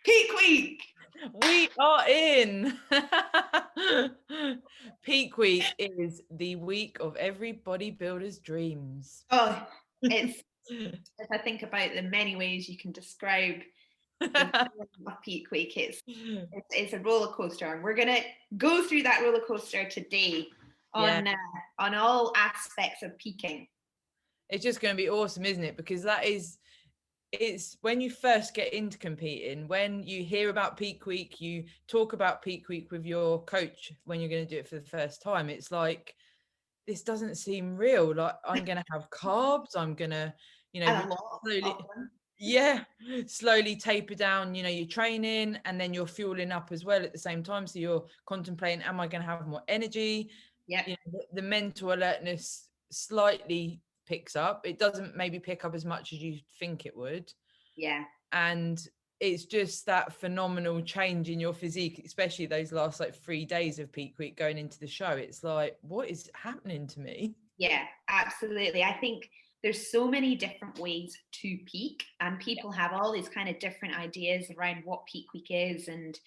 Peak week. We are in. Peak week is the week of every bodybuilder's dreams. Oh, it's, if I think about the many ways you can describe the feeling of peak week, it's a roller coaster, and we're gonna go through that roller coaster today Yeah, on all aspects of peaking. it's just going to be awesome, isn't it? Because it's when you first get into competing, when you hear about peak week, you talk about peak week with your coach when you're going to do it for the first time. It's like, this doesn't seem real. Like, I'm going to have carbs. I'm going to, And a lot slowly, of them. yeah, slowly taper down, your training, and then you're fueling up as well at the same time. So you're contemplating, am I going to have more energy? Yep. The mental alertness slightly picks up. It doesn't maybe pick up as much as you think it would. Yeah. And it's just that phenomenal change in your physique, especially those last like 3 days of peak week going into the show. It's like, what is happening to me? Yeah, absolutely. I think there's so many different ways to peak, and people have all these kind of different ideas around what peak week is and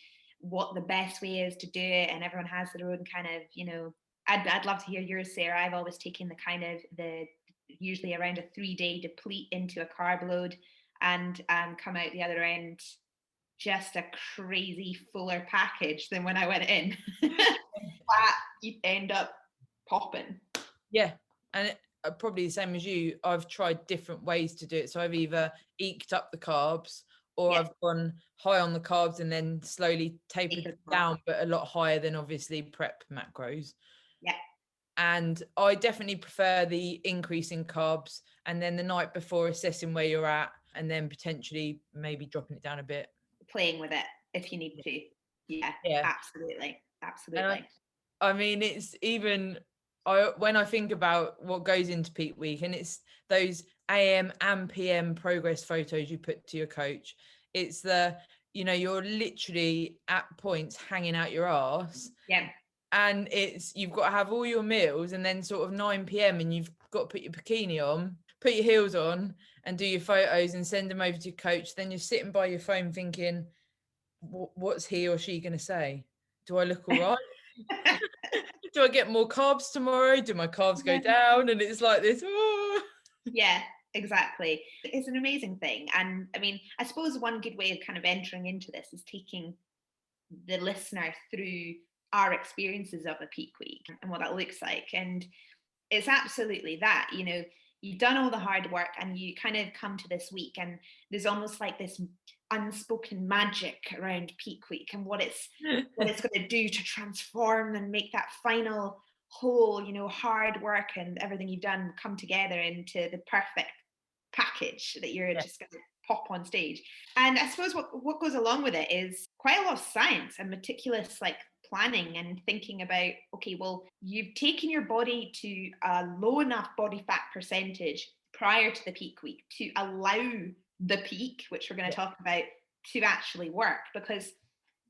what the best way is to do it, and everyone has their own kind of, I'd love to hear yours, Sarah. I've always taken the kind of the usually around a 3-day deplete into a carb load, and come out the other end just a crazy fuller package than when I went in. Flat, you end up popping. Yeah. And probably the same as you, I've tried different ways to do it. So I've either eked up the carbs, or Yeah. I've gone high on the carbs and then slowly tapered down, but a lot higher than obviously prep macros. Yeah. And I definitely prefer the increase in carbs, and then the night before assessing where you're at, and then potentially maybe dropping it down a bit. Playing with it if you need to. Yeah, Yeah. absolutely. And Absolutely. I mean, it's even, when I think about what goes into peak week, and it's those AM and PM progress photos you put to your coach, it's you're literally at points hanging out your ass. Yeah. And you've got to have all your meals, and then sort of 9 p.m. and you've got to put your bikini on, put your heels on, and do your photos and send them over to your coach. Then you're sitting by your phone thinking, what's he or she going to say? Do I look all right? Do I get more carbs tomorrow? Do my carbs go down? And it's like this. Oh. Yeah, exactly. It's an amazing thing. And I mean, I suppose one good way of kind of entering into this is taking the listener through our experiences of a peak week and what that looks like. And it's absolutely that, you've done all the hard work and you kind of come to this week, and there's almost like this unspoken magic around peak week and what it's going to do to transform and make that final whole, hard work and everything you've done come together into the perfect package that you're Yeah. just going to pop on stage. And I suppose what goes along with it is quite a lot of science and meticulous like planning and thinking about, okay, well, you've taken your body to a low enough body fat percentage prior to the peak week to allow the peak, which we're going to talk about, to actually work. Because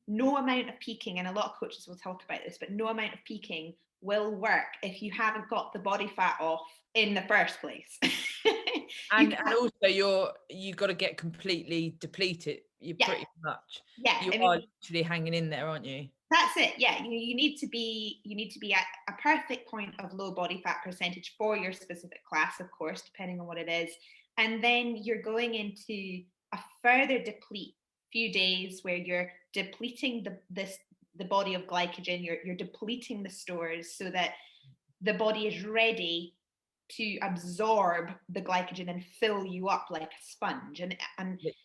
no amount of peaking, and a lot of coaches will talk about this, but no amount of peaking will work if you haven't got the body fat off in the first place. And also you got to get completely depleted. You pretty much, you are literally hanging in there, aren't you? That's it. Yeah, you need to be at a perfect point of low body fat percentage for your specific class, of course, depending on what it is. And then you're going into a further deplete few days where you're depleting the body of glycogen. You're depleting the stores so that the body is ready to absorb the glycogen and fill you up like a sponge. And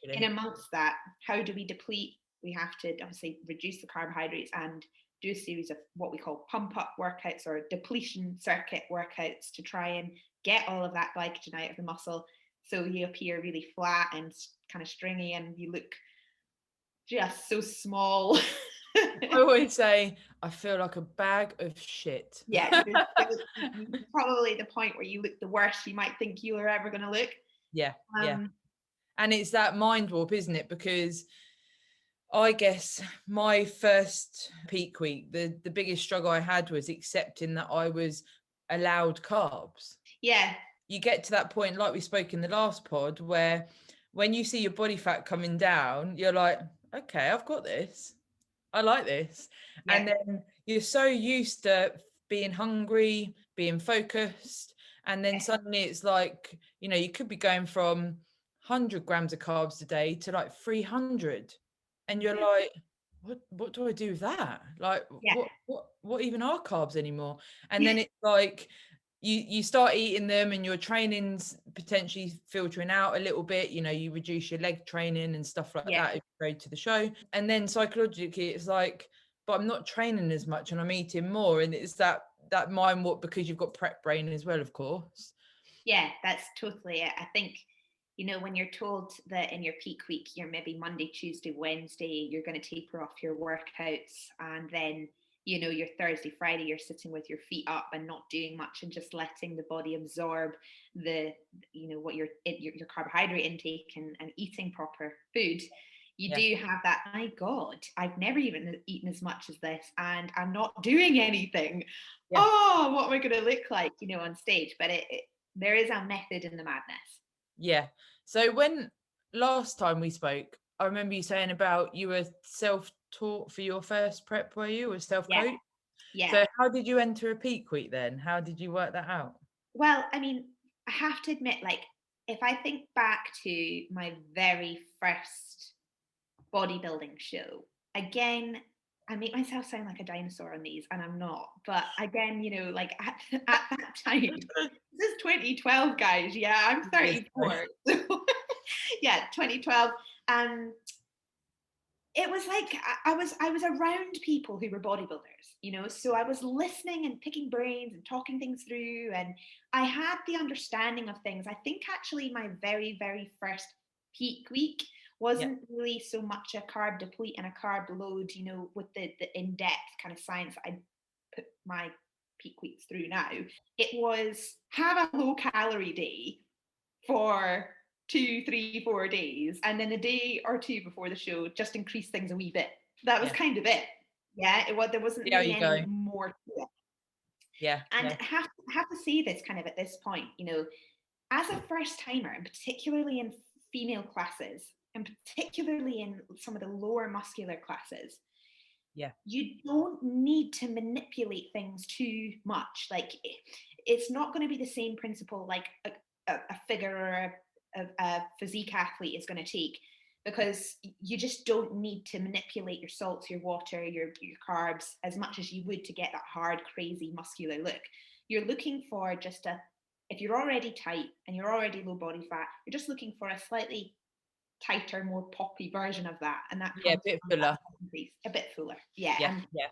in amongst that, how do we deplete? We have to obviously reduce the carbohydrates and do a series of what we call pump up workouts or depletion circuit workouts to try and get all of that glycogen out of the muscle, so you appear really flat and kind of stringy and you look just so small. I always say I feel like a bag of shit. Yeah, probably the point where you look the worst you might think you are ever going to look. Yeah. And it's that mind warp, isn't it? Because I guess my first peak week, the biggest struggle I had was accepting that I was allowed carbs. Yeah. You get to that point, like we spoke in the last pod, where when you see your body fat coming down, you're like, okay, I've got this. I like this. Yeah, And then you're so used to being hungry, being focused, and then yeah, suddenly it's like, you could be going from 100 grams of carbs a day to like 300. And you're mhm, like, what do I do with that? Like, yeah, what even are carbs anymore? And then it's like you start eating them and your training's potentially filtering out a little bit. You reduce your leg training and stuff like yeah. that if you go to the show. And then psychologically it's like, but I'm not training as much and I'm eating more. And it's that mind what, because you've got prep brain as well, of course. Yeah, that's totally it. I think, when you're told that in your peak week, you're maybe Monday, Tuesday, Wednesday, you're going to taper off your workouts. And then, your Thursday, Friday, you're sitting with your feet up and not doing much and just letting the body absorb what your carbohydrate intake and eating proper food. You Yeah. do have that, my God, I've never even eaten as much as this and I'm not doing anything. Yeah. Oh, what am I going to look like, on stage? But there is a method in the madness. Yeah. So when last time we spoke, I remember you saying about you were self-taught for your first prep, were you, or Yeah, self-coach? yeah. So how did you enter a peak week then? How did you work that out? Well, I mean, I have to admit, like, if I think back to my very first bodybuilding show, again, I make myself sound like a dinosaur on these, and I'm not. But again, like at that time, this is 2012, guys. Yeah, I'm Years ago. 34. So yeah, 2012. Um, it was like I was around people who were bodybuilders, so I was listening and picking brains and talking things through, and I had the understanding of things. I think actually my very, very first peak week Yeah. wasn't really so much a carb deplete and a carb load, with the in-depth kind of science that I put my peak weeks through now. It was have a low calorie day for 2, 3, 4 days, and then a day or two before the show, just increase things a wee bit. That was Yeah. kind of it. Yeah, there wasn't See how really you any go. more to it. Yeah. And Yeah. I have to say this kind of at this point, as a first timer, and particularly in female classes, and particularly in some of the lower muscular classes, Yeah. you don't need to manipulate things too much. Like it's not going to be the same principle like a figure or a physique athlete is going to take, because you just don't need to manipulate your salts, your water, your carbs as much as you would to get that hard, crazy, muscular look. You're looking for just if you're already tight and you're already low body fat, you're just looking for a slightly tighter, more poppy version of that, and that Yeah. A comes bit from fuller. that increase, a bit fuller. Yeah, Yeah. and Yeah.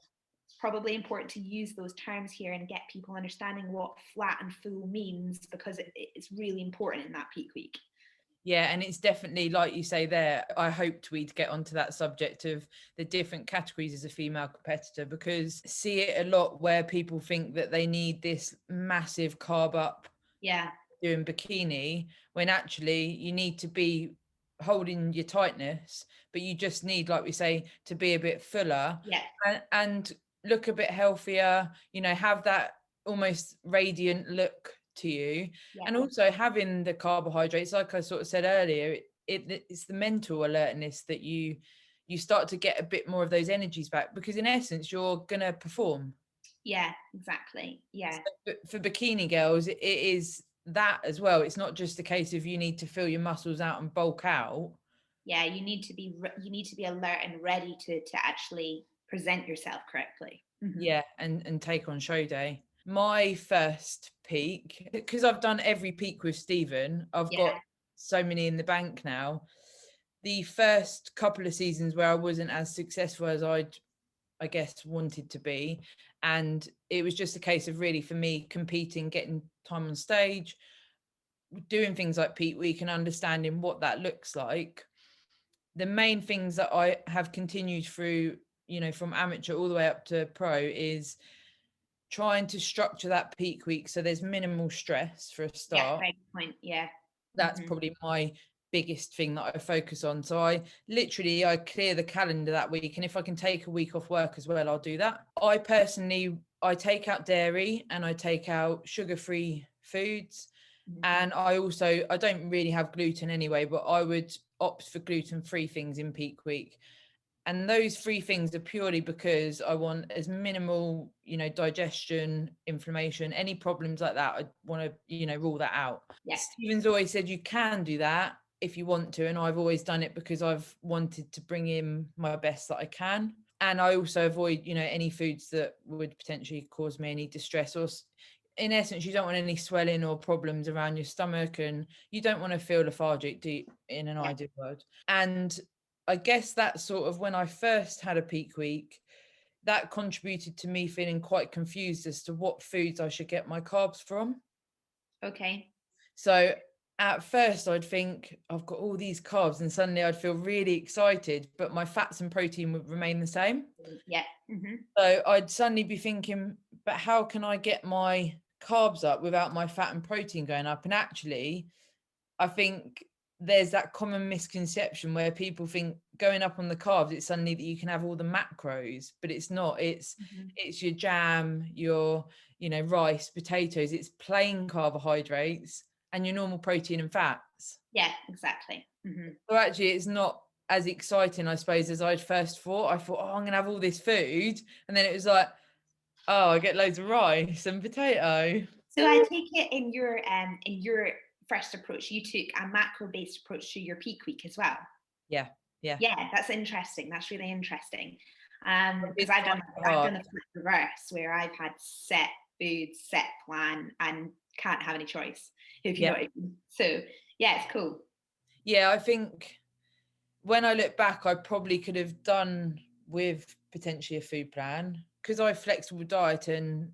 it's probably important to use those terms here and get people understanding what flat and full means, because it's really important in that peak week. Yeah, and it's definitely like you say there. I hoped we'd get onto that subject of the different categories as a female competitor, because see it a lot where people think that they need this massive carb up Yeah, doing bikini, when actually you need to be holding your tightness, but you just need, like we say, to be a bit fuller yeah, and look a bit healthier, have that almost radiant look to you. yeah, And also having the carbohydrates, like I sort of said earlier, it's the mental alertness that you start to get a bit more of those energies back, because in essence you're gonna perform. yeah, exactly. Yeah, But for bikini girls, it is that as well. It's not just a case of you need to fill your muscles out and bulk out. yeah. You need to be alert and ready to actually present yourself correctly. Mm-hmm. Yeah, and take on show day. My first peak, because I've done every peak with Stephen, I've Yeah, got so many in the bank now. The first couple of seasons where I wasn't as successful as I guess wanted to be, and it was just a case of really for me competing, getting time on stage, doing things like peak week and understanding what that looks like. The main things that I have continued through, from amateur all the way up to pro, is trying to structure that peak week so there's minimal stress for a yeah. start. Very good point. Yeah. That's Mm-hmm. probably my biggest thing that I focus on. So I clear the calendar that week, and if I can take a week off work as well, I'll do that. I take out dairy and I take out sugar-free foods. Mm-hmm. And I don't really have gluten anyway, but I would opt for gluten-free things in peak week. And those three things are purely because I want as minimal, digestion, inflammation, any problems like that. I want to, rule that out. Yeah. Stephen's always said you can do that if you want to. And I've always done it because I've wanted to bring in my best that I can. And I also avoid, any foods that would potentially cause me any distress, or in essence, you don't want any swelling or problems around your stomach, and you don't want to feel lethargic in an ideal world. And I guess that's sort of when I first had a peak week, that contributed to me feeling quite confused as to what foods I should get my carbs from. Okay. So at first I'd think I've got all these carbs, and suddenly I'd feel really excited, but my fats and protein would remain the same. Yeah. Mm-hmm. So I'd suddenly be thinking, but how can I get my carbs up without my fat and protein going up? And actually, I think there's that common misconception where people think going up on the carbs, it's suddenly that you can have all the macros, but it's not. It's your jam, your rice, potatoes. It's plain carbohydrates and your normal protein and fats. Yeah, exactly. Mm-hmm. So actually, it's not as exciting, I suppose, as I'd first thought. I thought, oh, I'm gonna have all this food, and then it was like, oh, I get loads of rice and potato. So I take it in your first approach, you took a macro-based approach to your peak week as well. Yeah. Yeah, that's interesting. That's really interesting. Because I've done the reverse, where I've had set food, set plan, and can't have any choice, if you know what I mean. So yeah, it's cool. Yeah, I think when I look back, I probably could have done with potentially a food plan, because I have flexible diet, and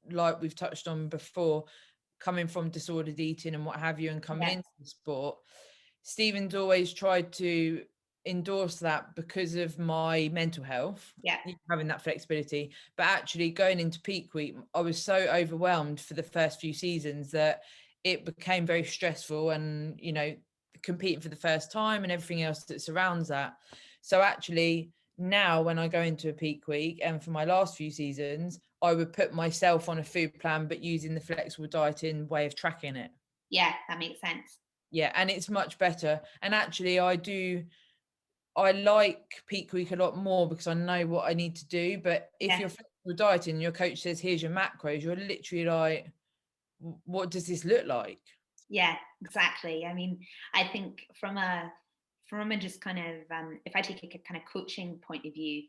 like we've touched on before, coming from disordered eating and what have you, and coming into the sport, Stephen's always tried to endorse that because of my mental health, having that flexibility. But actually going into peak week, I was so overwhelmed for the first few seasons that it became very stressful, and competing for the first time and everything else that surrounds that. So actually now when I go into a peak week, and for my last few seasons, I would put myself on a food plan, but using the flexible dieting way of tracking it. Yeah, that makes sense. Yeah, and it's much better. And actually I like peak week a lot more because I know what I need to do. But if you're flexible dieting and your coach says, here's your macros, you're literally like, what does this look like? Yeah, exactly. I mean, I think from a just kind of if I take a kind of coaching point of view,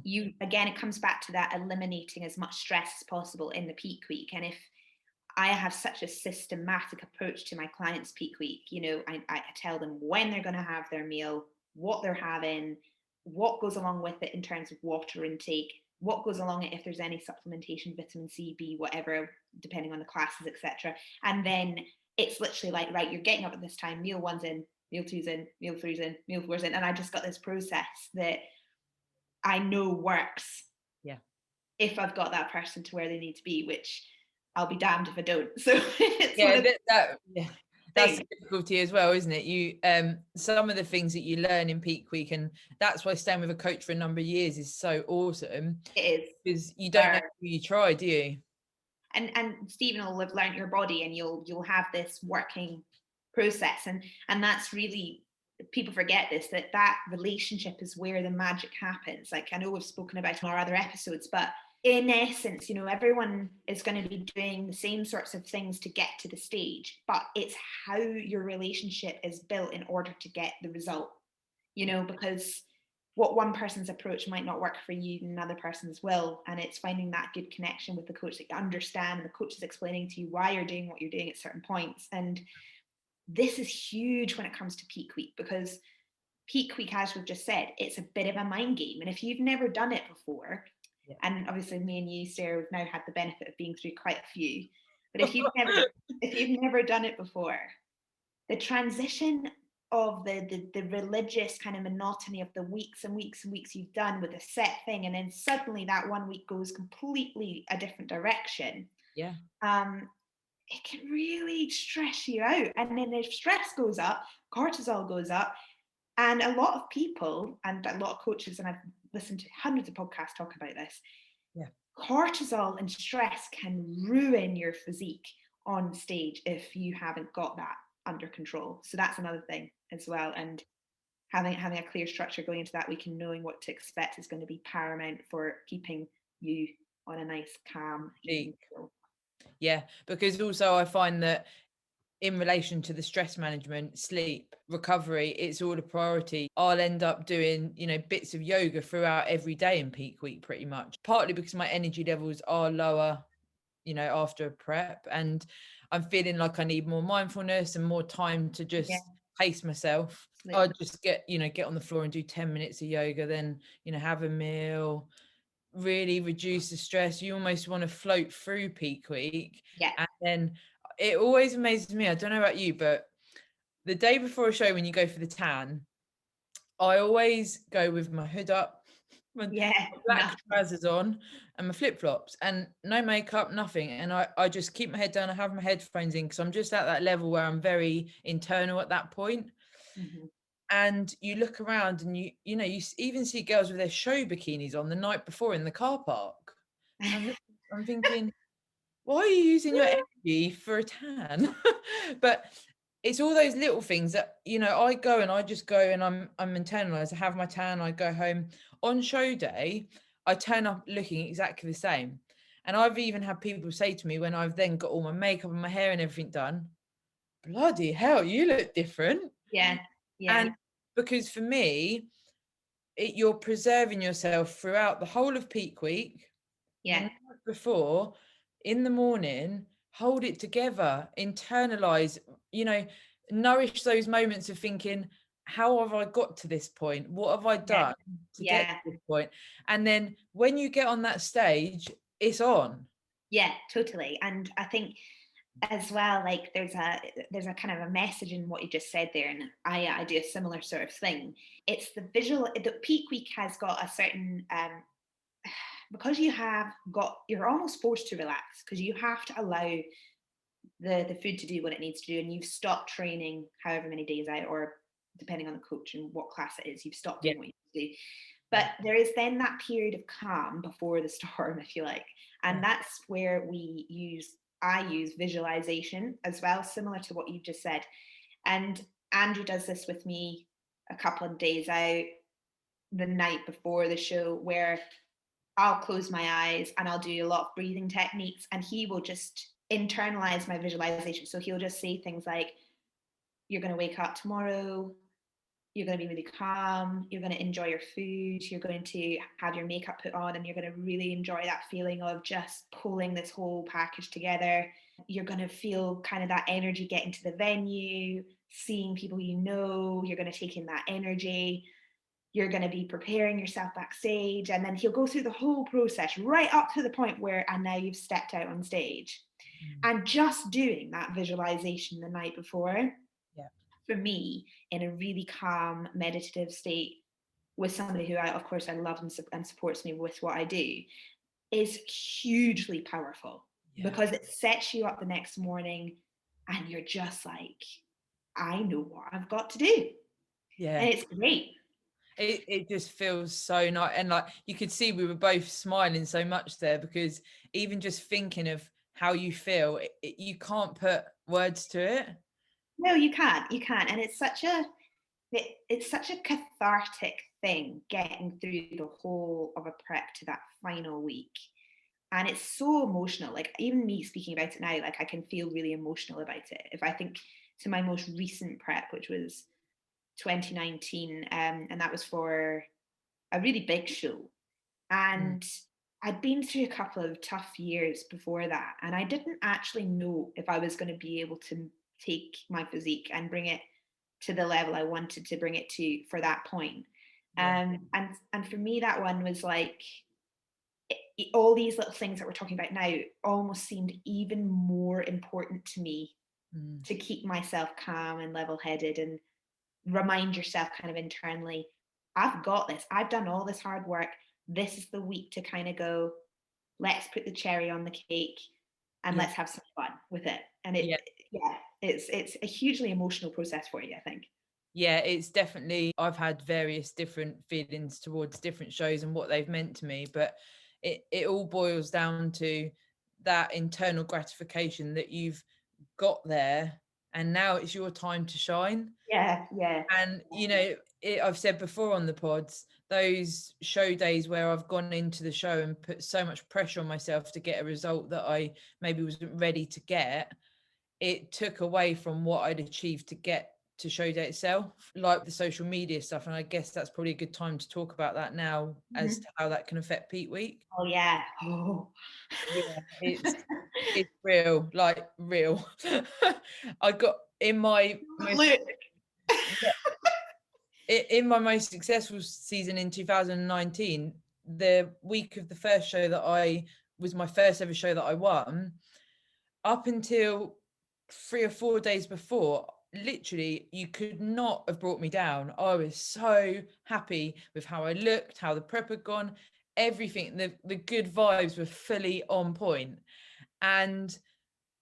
you again, it comes back to that eliminating as much stress as possible in the peak week. And if I have such a systematic approach to my clients' peak week, I tell them when they're going to have their meal, what they're having, what goes along with it in terms of water intake, what goes along it if there's any supplementation, vitamin C, B, whatever, depending on the classes, etc. And then it's literally like, right, you're getting up at this time, meal one's in, meal two's in, meal three's in, meal four's in. And I just got this process that I know works. Yeah. If I've got that person to where they need to be, which I'll be damned if I don't. So that's the difficulty as well, isn't it? You some of the things that you learn in peak week, and that's why staying with a coach for a number of years is so awesome. It is, because you don't know who you try, do you? And Stephen will have learned your body, and you'll have this working process, and that's really, people forget this, that relationship is where the magic happens. Like, I know we've spoken about in our other episodes, but in essence, everyone is going to be doing the same sorts of things to get to the stage, but it's how your relationship is built in order to get the result, because what one person's approach might not work for you, another person's will. And it's finding that good connection with the coach that you understand, and the coach is explaining to you why you're doing what you're doing at certain points. And this is huge when it comes to peak week, because peak week, as we've just said, it's a bit of a mind game. And if you've never done it before, and obviously me and you, Sarah, we've now had the benefit of being through quite a few, but if you've never done it before, the transition of the religious kind of monotony of the weeks and weeks and weeks you've done with a set thing, and then suddenly that one week goes completely a different direction, it can really stress you out. And then if stress goes up, cortisol goes up, and a lot of people and a lot of coaches, and I've listened to hundreds of podcasts talk about this, cortisol and stress can ruin your physique on stage if you haven't got that under control. So that's another thing as well. And having a clear structure going into that week and knowing what to expect is going to be paramount for keeping you on a nice, calm, even Peak. keel. Yeah, because also I find that in relation to the stress management, sleep, recovery, it's all a priority. I'll end up doing, bits of yoga throughout every day in peak week pretty much, partly because my energy levels are lower, after a prep, and I'm feeling like I need more mindfulness and more time to Yeah, just pace myself. I absolutely. just get on the floor and do 10 minutes of yoga, then, have a meal, really reduce the stress. You almost want to float through peak week. Yeah, And then it always amazes me. I don't know about you, but the day before a show, when you go for the tan, I always go with my hood up, my yeah, black nothing. trousers on, and my flip flops, and no makeup, nothing. And I just keep my head down. I have my headphones in because I'm just at that level where I'm very internal at that point. Mm-hmm. And you look around and even see girls with their show bikinis on the night before in the car park. And I'm thinking, why are you using your energy for a tan? But it's all those little things that, I go and I just go and I'm internalized. I have my tan, I go home. On show day, I turn up looking exactly the same. And I've even had people say to me when I've then got all my makeup and my hair and everything done, bloody hell, you look different. Yeah, yeah, And because for me, you're preserving yourself throughout the whole of peak week, the yeah, night before, in the morning, hold it together, internalize, nourish those moments of thinking, how have I got to this point? What have I yeah, done to get yeah, to this point? And then when you get on that stage, it's on. yeah, totally. And I think as well, like there's a kind of a message in what you just said there, and I do a similar sort of thing. It's the peak week has got a certain because you're almost forced to relax because you have to allow the food to do what it needs to do, and you've stopped training however many days out, or depending on the coach and what class it is, you've stopped Yeah. doing what you need to do. Yeah. But there is then that period of calm before the storm, if you like, Yeah. and that's where I use visualization as well, similar to what you just said. And Andrew does this with me a couple of days out, the night before the show, where I'll close my eyes and I'll do a lot of breathing techniques, and he will just internalize my visualization. So he'll just say things like, you're going to wake up tomorrow, you're going to be really calm, you're going to enjoy your food, you're going to have your makeup put on, and you're going to really enjoy that feeling of just pulling this whole package together. You're going to feel kind of that energy getting to the venue, seeing people you're going to take in that energy. You're going to be preparing yourself backstage, and then he'll go through the whole process right up to the point where, and now you've stepped out on stage. Mm. And just doing that visualization the night before, Yeah. for me, in a really calm, meditative state, with somebody who of course, I love and supports me with what I do, is hugely powerful Yeah. because it sets you up the next morning and you're just like, I know what I've got to do. Yeah. And it's great. It just feels so nice, and like you could see we were both smiling so much there, because even just thinking of how you feel, you can't put words to it. No, you can't. And it's such a cathartic thing getting through the whole of a prep to that final week. And it's so emotional. Like, even me speaking about it now, like, I can feel really emotional about it. If I think to my most recent prep, which was 2019, and that was for a really big show. Mm. And I'd been through a couple of tough years before that, and I didn't actually know if I was going to be able to take my physique and bring it to the level I wanted to bring it to for that point. Yeah. And for me, that one was like, all these little things that we're talking about now almost seemed even more important to me, Mm. to keep myself calm and level-headed and remind yourself kind of internally, I've got this. I've done all this hard work. This is the week to kind of go, let's put the cherry on the cake and Yeah. let's have some fun with it. And Yeah. yeah, it's a hugely emotional process for you, I think. Yeah, it's definitely, I've had various different feelings towards different shows and what they've meant to me, but it all boils down to that internal gratification that you've got there, and now it's your time to shine. Yeah, yeah, And I've said before on the pods, those show days where I've gone into the show and put so much pressure on myself to get a result that I maybe wasn't ready to get, it took away from what I'd achieved to get to show day itself, like the social media stuff. And I guess that's probably a good time to talk about that now, as to how that can affect peak week. Oh yeah. Oh. Yeah, it's real, like real. I got in my most, Look. in my most successful season in 2019, the week of the first show that I was my first ever show that I won, up until 3 or 4 days before, literally you could not have brought me down. I was so happy with how I looked, how the prep had gone, everything. The good vibes were fully on point. And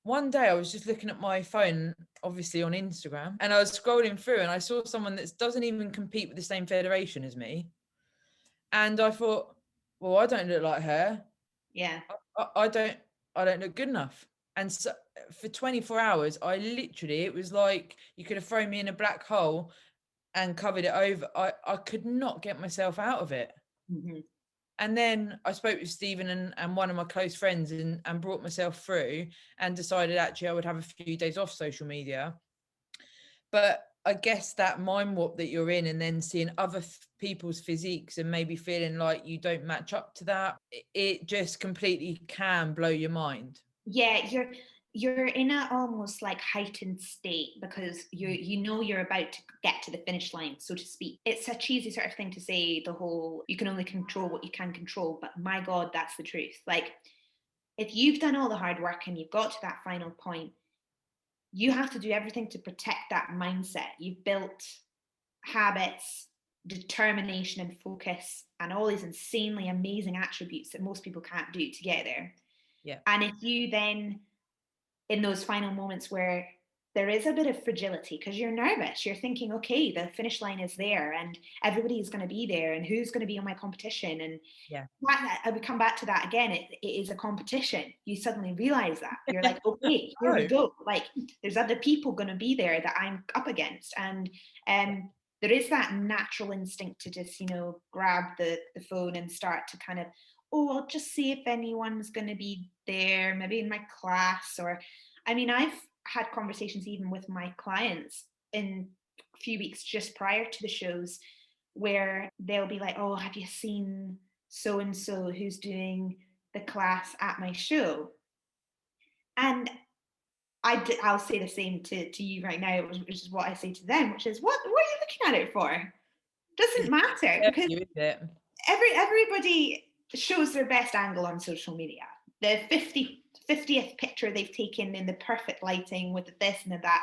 one day I was just looking at my phone, obviously on Instagram, and I was scrolling through and I saw someone that doesn't even compete with the same federation as me. And I thought, well, I don't look like her. Yeah. I don't look good enough. And so for 24 hours, I literally, it was like you could have thrown me in a black hole and covered it over. I could not get myself out of it. Mm-hmm. And then I spoke with Stephen and one of my close friends and brought myself through and decided actually I would have a few days off social media. But I guess that mind warp that you're in, and then seeing other people's physiques and maybe feeling like you don't match up to that, it just completely can blow your mind. Yeah, you're in a almost like heightened state because you know you're about to get to the finish line, so to speak. It's a cheesy sort of thing to say, the whole you can only control what you can control, but my God, that's the truth. Like, if you've done all the hard work and you've got to that final point, you have to do everything to protect that mindset. You've built habits, determination, and focus, and all these insanely amazing attributes that most people can't do to get there. Yeah. And if you then, in those final moments where there is a bit of fragility because you're nervous, you're thinking, okay, the finish line is there and everybody is going to be there and who's going to be on my competition. And yeah, I would come back to that again. It is a competition. You suddenly realize that you're like, okay, here we go. Like, there's other people going to be there that I'm up against. And there is that natural instinct to just, grab the phone and start to kind of, oh, I'll just see if anyone's going to be there, maybe in my class. Or, I mean, I've had conversations even with my clients in a few weeks just prior to the shows where they'll be like, oh, have you seen so and so who's doing the class at my show? And I'll say the same to you right now, which is what I say to them, which is, what are you looking at it for? Doesn't matter, because everybody shows their best angle on social media. The 50th picture they've taken in the perfect lighting with the this and the that.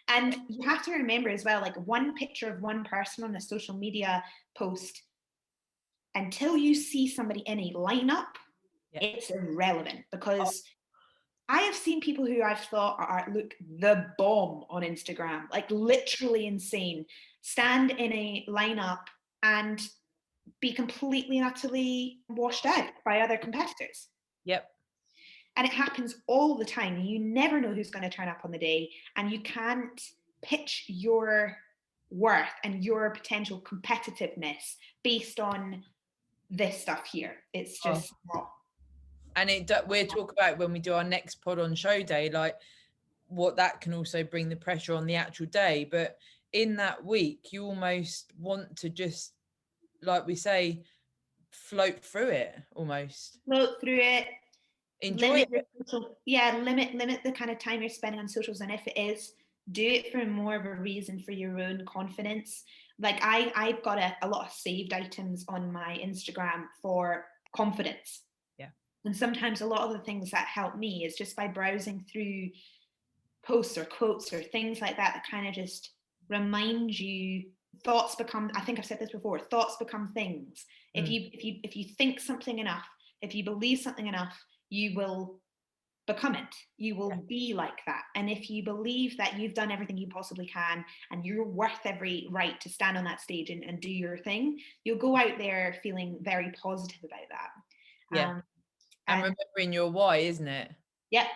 And you have to remember as well, like, one picture of one person on a social media post, until you see somebody in a lineup, it's irrelevant, because I have seen people who I've thought look the bomb on Instagram, like literally insane, stand in a lineup and be completely and utterly washed out by other competitors. Yep. And it happens all the time. You never know who's going to turn up on the day, and you can't pitch your worth and your potential competitiveness based on this stuff here. It's just not. And we'll talk about when we do our next pod on show day, like what that can also bring the pressure on the actual day. But in that week, you almost want to just, like we say, float through it almost. Float through it. Enjoy it. Limit the kind of time you're spending on socials. And if it is, do it for more of a reason, for your own confidence. Like, I've got a lot of saved items on my Instagram for confidence. Yeah. And sometimes a lot of the things that help me is just by browsing through posts or quotes or things like that kind of just remind you. Thoughts become, I think I've said this before, thoughts become things. If you think something enough, if you believe something enough, you will become it. You will be like that. And if you believe that you've done everything you possibly can and you're worth every right to stand on that stage and do your thing, you'll go out there feeling very positive about that. Yeah. And remembering your why, isn't it? Yeah.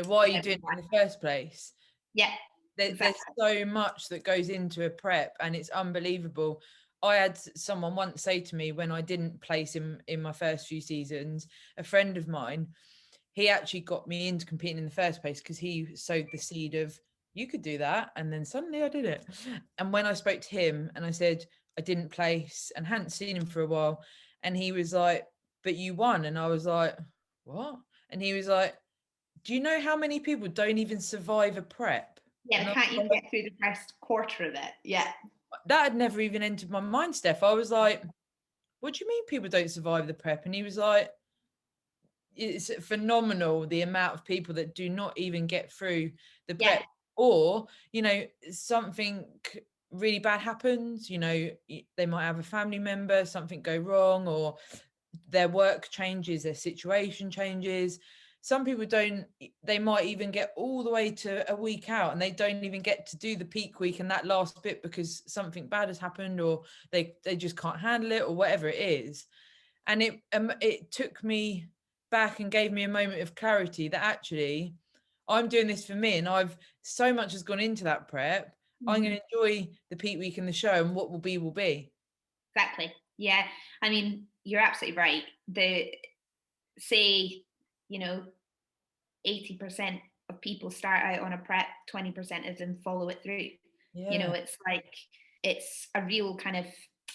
Why are you doing it in the first place? Yeah. There's so much that goes into a prep, and it's unbelievable. I had someone once say to me when I didn't place in my first few seasons, a friend of mine, he actually got me into competing in the first place because he sowed the seed of, you could do that. And then suddenly I did it. And when I spoke to him and I said I didn't place and hadn't seen him for a while, and he was like, but you won. And I was like, what? And he was like, do you know how many people don't even survive a prep? Yeah, And they I can't was even like, get through the first quarter of it. Yeah. that had never even entered my mind, Steph. I was like, what do you mean people don't survive the prep? And he was like, it's phenomenal the amount of people that do not even get through the Yeah. prep, or something really bad happens, they might have a family member, something go wrong, or their work changes, their situation changes. Some people don't, they might even get all the way to a week out and they don't even get to do the peak week and that last bit because something bad has happened, or they just can't handle it, or whatever it is. And it took me back and gave me a moment of clarity that actually I'm doing this for me, and I've so much has gone into that prep. I'm going to enjoy the peak week and the show, and what will be will be. Exactly. Yeah. I mean, you're absolutely right. Say, 80% of people start out on a prep, 20% of them follow it through. Yeah. It's like, it's a real kind of,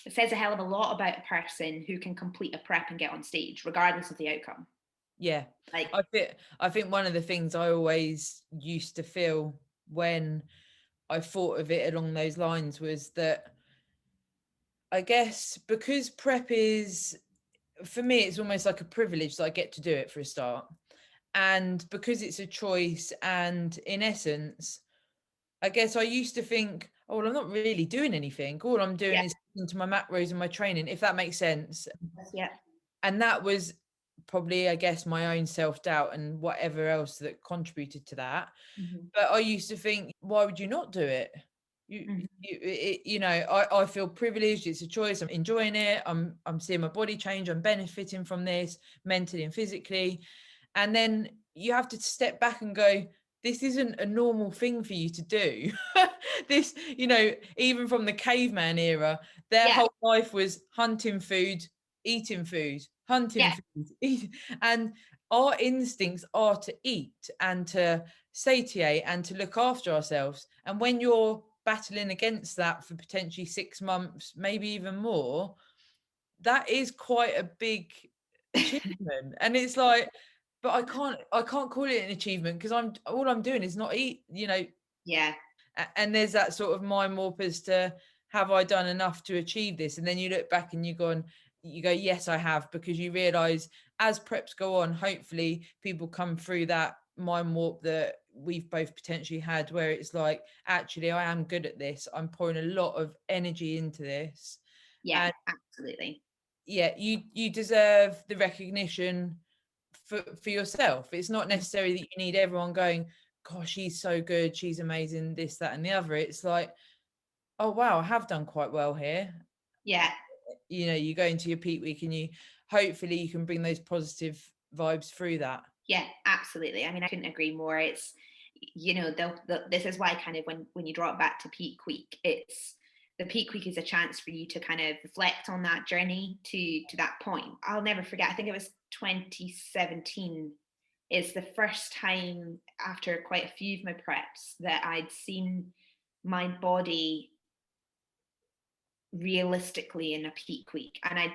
it says a hell of a lot about a person who can complete a prep and get on stage, regardless of the outcome. Yeah. Like, I think one of the things I always used to feel when I thought of it along those lines was that, I guess because prep is, for me, it's almost like a privilege that I get to do it for a start. And because it's a choice, and in essence, I guess I used to think, oh, well, I'm not really doing anything. All I'm doing yeah, is into my macros and my training, if that makes sense. yeah, And that was probably, I guess, my own self-doubt and whatever else that contributed to that. But I used to think, why would you not do it? I feel privileged. It's a choice. I'm enjoying it. I'm seeing my body change. I'm benefiting from this mentally and physically. And then you have to step back and go, this isn't a normal thing for you to do. This, even from the caveman era, their yeah, whole life was hunting food, eating food, hunting yeah, food, eating. And our instincts are to eat and to satiate and to look after ourselves. And when you're battling against that for potentially 6 months, maybe even more, that is quite a big achievement. And it's like, but I can't call it an achievement because I'm doing is not eat, yeah, and there's that sort of mind warp as to, have I done enough to achieve this? And then you look back and you go, yes, I have, because you realize as preps go on, hopefully people come through that mind warp that we've both potentially had, where it's like, actually, I am good at this. I'm pouring a lot of energy into this. yeah, And absolutely. yeah, you deserve the recognition for yourself. It's not necessarily that you need everyone going, gosh, she's so good, she's amazing, this, that, and the other. It's like, oh wow, I have done quite well here. Yeah, You go into your peak week and hopefully you can bring those positive vibes through that. yeah, absolutely. I mean, I couldn't agree more. It's, this is why kind of when you draw it back to peak week, it's, the peak week is a chance for you to kind of reflect on that journey to that point. I'll never forget, I think it was 2017 is the first time after quite a few of my preps that I'd seen my body realistically in a peak week. And I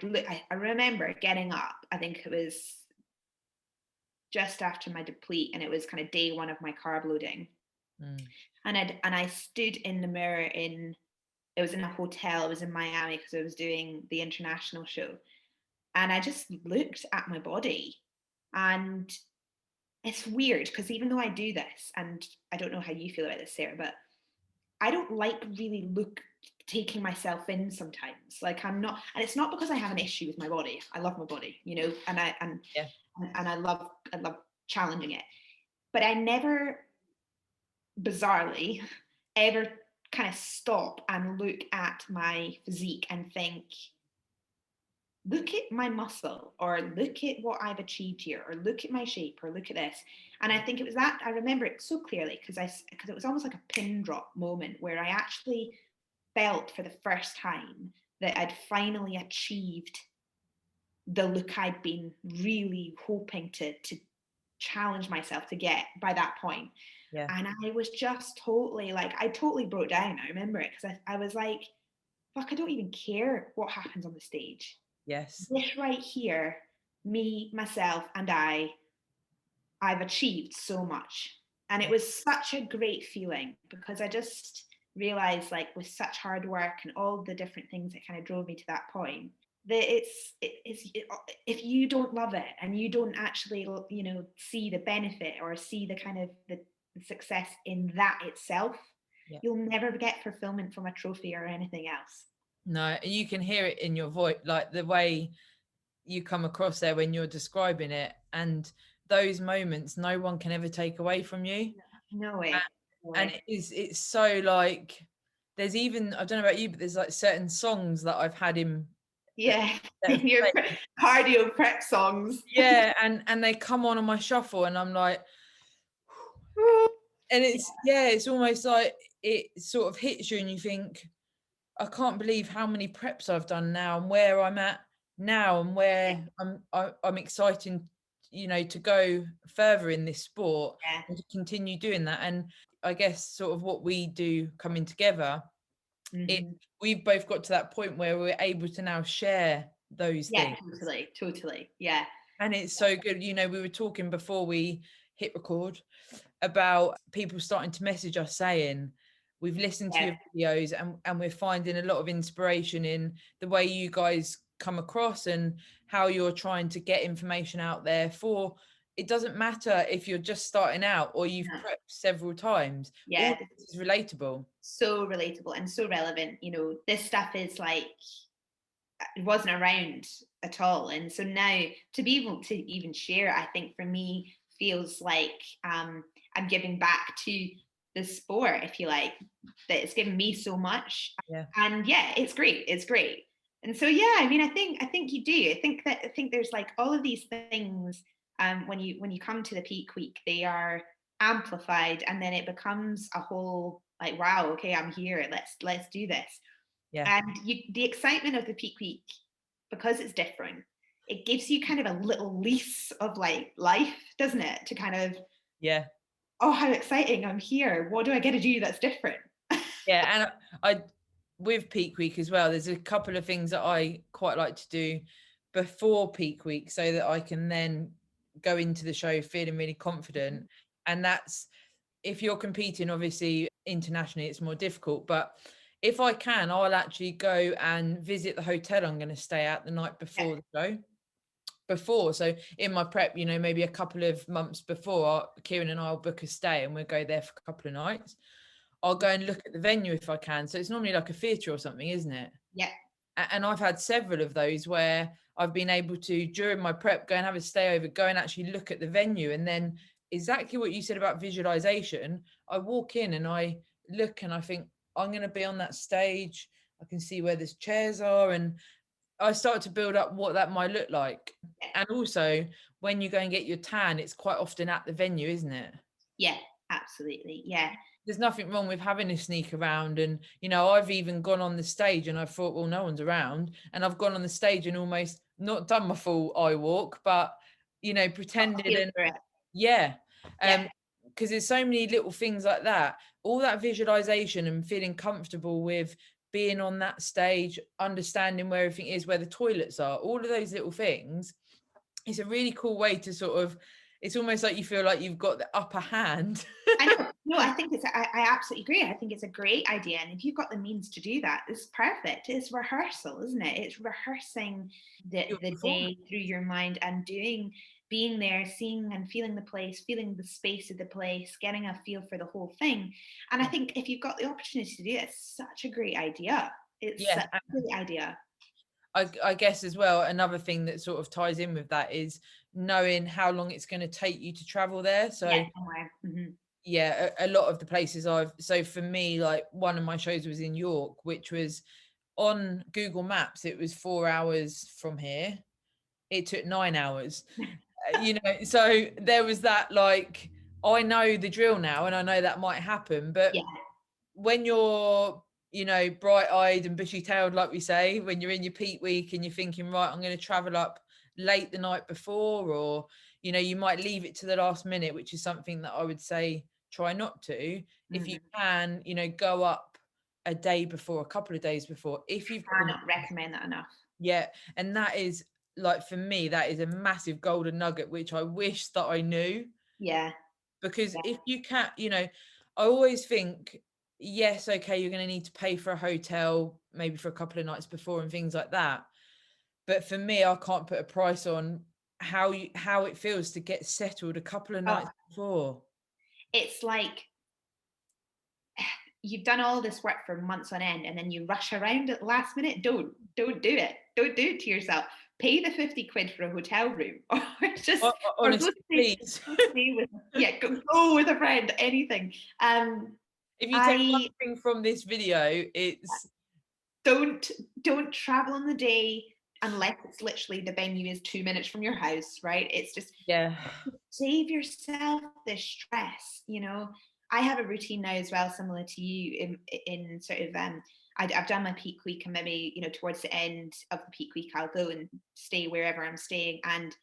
remember getting up, I think it was just after my deplete, and it was kind of day one of my carb loading. Mm. And I stood in the mirror it was in a hotel, it was in Miami because I was doing the international show. And I just looked at my body, and it's weird because even though I do this, and I don't know how you feel about this, Sarah, but I don't like really taking myself in sometimes. Like, I'm not, and it's not because I have an issue with my body. I love my body, Yeah. and I love challenging it. But I never, bizarrely, ever kind of stop and look at my physique and think, look at my muscle, or look at what I've achieved here, or look at my shape, or look at this. And I think it was that, I remember it so clearly because it was almost like a pin drop moment where I actually felt for the first time that I'd finally achieved the look I'd been really hoping to challenge myself to get by that point. Yeah. And I was just totally like, I totally broke down. I remember it because I was like, fuck, I don't even care what happens on the stage. Yes. This right here, me, myself, and I've achieved so much. And it was such a great feeling because I just realized, like, with such hard work and all the different things that kind of drove me to that point, that if you don't love it and you don't actually, you know, see the benefit or see the kind of the success in that itself, you'll never get fulfillment from a trophy or anything else. No, you can hear it in your voice, like the way you come across there when you're describing it, and those moments no one can ever take away from you. No way. No And way. it's so like, there's even, I don't know about you, but there's like certain songs that I've had in Yeah, that have your played. cardio prep songs. Yeah, and they come on my shuffle and I'm like, and it's almost like it sort of hits you and you think, I can't believe how many preps I've done now and where I'm at now and where I'm excited, you know, to go further in this sport and to continue doing that. And I guess sort of what we do coming together, we've both got to that point where we're able to now share those things. Totally. Yeah. And it's so good. You know, we were talking before we hit record about people starting to message us saying, we've listened to your videos and we're finding a lot of inspiration in the way you guys come across and how you're trying to get information out there for, it doesn't matter if you're just starting out or you've prepped several times. All this is relatable. So relatable and so relevant. You know, this stuff is like, it wasn't around at all. And so now to be able to even share, I think for me feels like I'm giving back to the sport, if you like, that it's given me so much. And it's great. And so I mean, I think you do. I think there's like all of these things when you come to the peak week, they are amplified, and then it becomes a whole like, wow, okay, I'm here, let's do this. And the excitement of the peak week, because it's different, it gives you kind of a little lease of like life, doesn't it? To kind of, oh, how exciting, I'm here. What do I get to do that's different? And I with peak week as well, there's a couple of things that I quite like to do before peak week so that I can then go into the show feeling really confident. And that's, if you're competing, obviously internationally, it's more difficult. But if I can, I'll actually go and visit the hotel I'm going to stay at the night before the show. So in my prep, you know, maybe a couple of months before, Kieran and I'll book a stay and we'll go there for a couple of nights. I'll go and look at the venue if I can. So it's normally like a theatre or something, isn't it? Yeah. And I've had several of those where I've been able to, during my prep, go and have a stay over, go and actually look at the venue. And then exactly what you said about visualization, I walk in and I look and I think, I'm going to be on that stage. I can see where the chairs are. And I start to build up what that might look like. And also, when you go and get your tan, it's quite often at the venue, isn't it? Yeah, absolutely. Yeah. There's nothing wrong with having a sneak around. And, you know, I've even gone on the stage and I thought, well, no one's around. And I've gone on the stage and almost not done my full eye walk, but, you know, pretended. And because there's so many little things like that, all that visualization and feeling comfortable with being on that stage, understanding where everything is, where the toilets are, all of those little things. It's a really cool way to sort of, it's almost like you feel like you've got the upper hand. I know. No, I think I absolutely agree. I think it's a great idea. And if you've got the means to do that, it's perfect. It's rehearsal, isn't it? It's rehearsing the day through your mind and being there, seeing and feeling the place, feeling the space of the place, getting a feel for the whole thing. And I think if you've got the opportunity to do it, it's such a great idea. It's such a great idea. I guess as well, another thing that sort of ties in with that is knowing how long it's going to take you to travel there. So a lot of the places so for me, like one of my shows was in York, which was on Google Maps, it was 4 hours from here. It took 9 hours, you know, so there was that, like, I know the drill now and I know that might happen, but when you're you know, bright-eyed and bushy-tailed, like we say, when you're in your peak week and you're thinking, right, I'm going to travel up late the night before, or, you know, you might leave it to the last minute, which is something that I would say try not to. If you can, you know, go up a day before, a couple of days before, if you've got Cannot recommend that enough. yeah. And that is, like, for me, that is a massive golden nugget, which I wish that I knew. Yeah. Because Yeah. if you can't, you know, I always think, yes, okay, you're going to need to pay for a hotel maybe for a couple of nights before and things like that. But for me, I can't put a price on how it feels to get settled a couple of nights Oh, before. it's like you've done all this work for months on end and then you rush around at the last minute. Don't do it. Don't do it to yourself. Pay the 50 quid for a hotel room, or just or Honestly, please. go stay with, yeah, go with a friend, anything. If you take one I thing from this video, it's don't travel on the day unless it's literally the venue is 2 minutes from your house, right? It's just yeah. save yourself this stress. You know, I have a routine now as well, similar to you, in sort of I've done my peak week, and maybe, you know, towards the end of the peak week I'll go and stay wherever I'm staying, and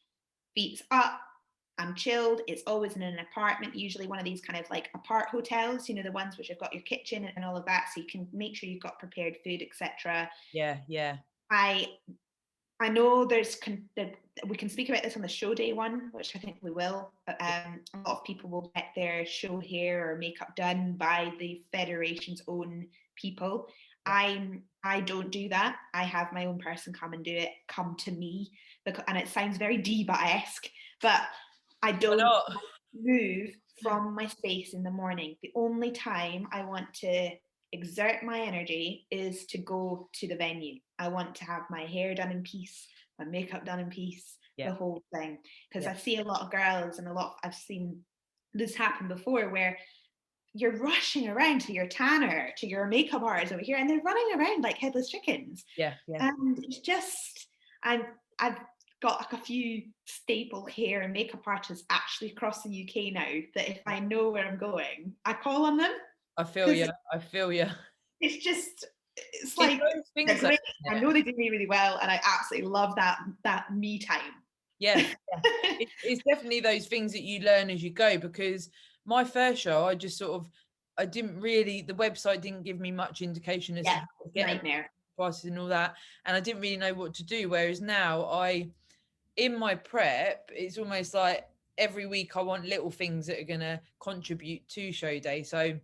feet's up, I'm chilled. It's always in an apartment, usually one of these kind of like apart hotels, you know, the ones which have got your kitchen and all of that, so you can make sure you've got prepared food, etc. Yeah. I I know we can speak about this on the show day one, which I think we will. But a lot of people will get their show hair or makeup done by the federation's own people. I don't do that. I have my own person come and do it. Come to me, and it sounds very diva-esque, but I Why don't not? move from my space in the morning. The only time I want to exert my energy is to go to the venue. I want to have my hair done in peace, my makeup done in peace, Yeah. the whole thing. Because Yeah. I see a lot of girls, and I've seen this happen before, where you're rushing around to your tanner, to your makeup artist over here, and they're running around like headless chickens. Yeah. And it's just, I've got like a few staple hair and makeup artists actually across the UK now, that if I know where I'm going, I call on them. I feel Because you. I feel you. it's It's like those they're things, though, great. I isn't know it? they do me really well, and I absolutely love that me time. Yeah. It's definitely those things that you learn as you go, because my first show, I just sort of, I didn't really, the website didn't give me much indication as to Yeah, how to get nightmare. prices and all that, and I didn't really know what to do. Whereas now, in my prep, it's almost like every week I want little things that are going to contribute to show day. So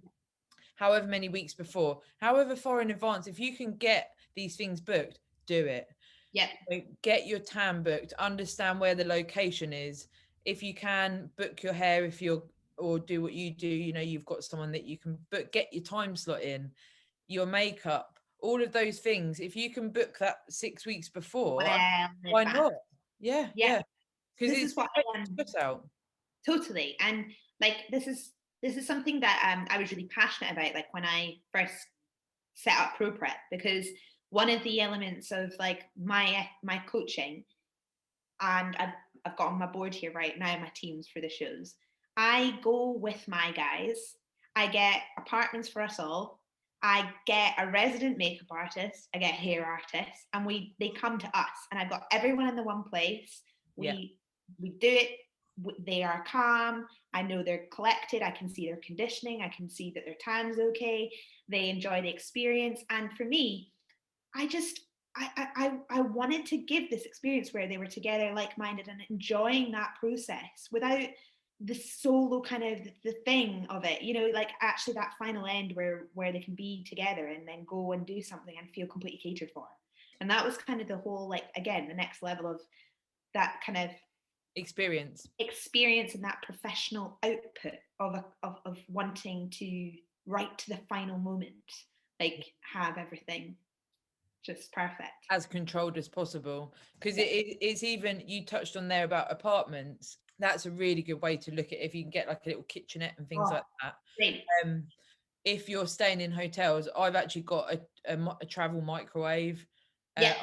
however many weeks before, however far in advance, if you can get these things booked, do it. Yep. Get your tan booked, understand where the location is. If you can, book your hair, if you're, or do what you do, you know, you've got someone that you can book, get your time slot in, your makeup, all of those things. If you can book that 6 weeks before, Well in why advance. not? Yeah. Yeah. Because This it's is what stress out. totally. And like this is something that I was really passionate about, like when I first set up pro prep, because one of the elements of like my coaching, and I've got on my board here right now my teams for the shows. I go with my guys. I get apartments for us all. I get a resident makeup artist. I get hair artists, and they come to us, and I've got everyone in the one place. Yeah. We do it. They are calm. I know they're collected. I can see their conditioning. I can see that their tan's okay. They enjoy the experience, and for me, I just I wanted to give this experience where they were together, like-minded, and enjoying that process without the solo kind of the thing of it, you know, like actually that final end where they can be together and then go and do something and feel completely catered for. And that was kind of the whole, like, again, the next level of that kind of Experience and that professional output of wanting to, right to the final moment, like have everything just perfect. as controlled as possible, because it's even, you touched on there about apartments. That's a really good way to look at it, if you can get like a little kitchenette and things like that. Great. If you're staying in hotels, I've actually got a travel microwave. Yeah.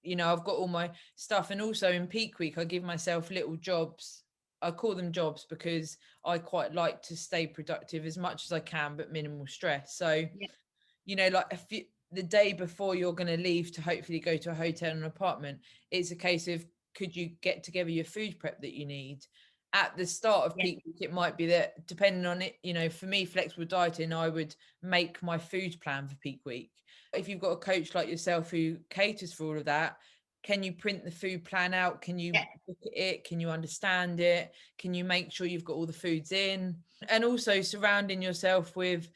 You know, I've got all my stuff, and also in peak week I give myself little jobs. I call them jobs because I quite like to stay productive as much as I can, but minimal stress. So Yeah. you know, like the day before you're going to leave to hopefully go to a hotel and an apartment, it's a case of, could you get together your food prep that you need? At the start of Yeah. peak week, it might be that, depending on it, you know, for me, flexible dieting, I would make my food plan for peak week. If you've got a coach like yourself who caters for all of that, can you print the food plan out? Can you look at it? Can you understand it? Can you make sure you've got all the foods in? And also surrounding yourself with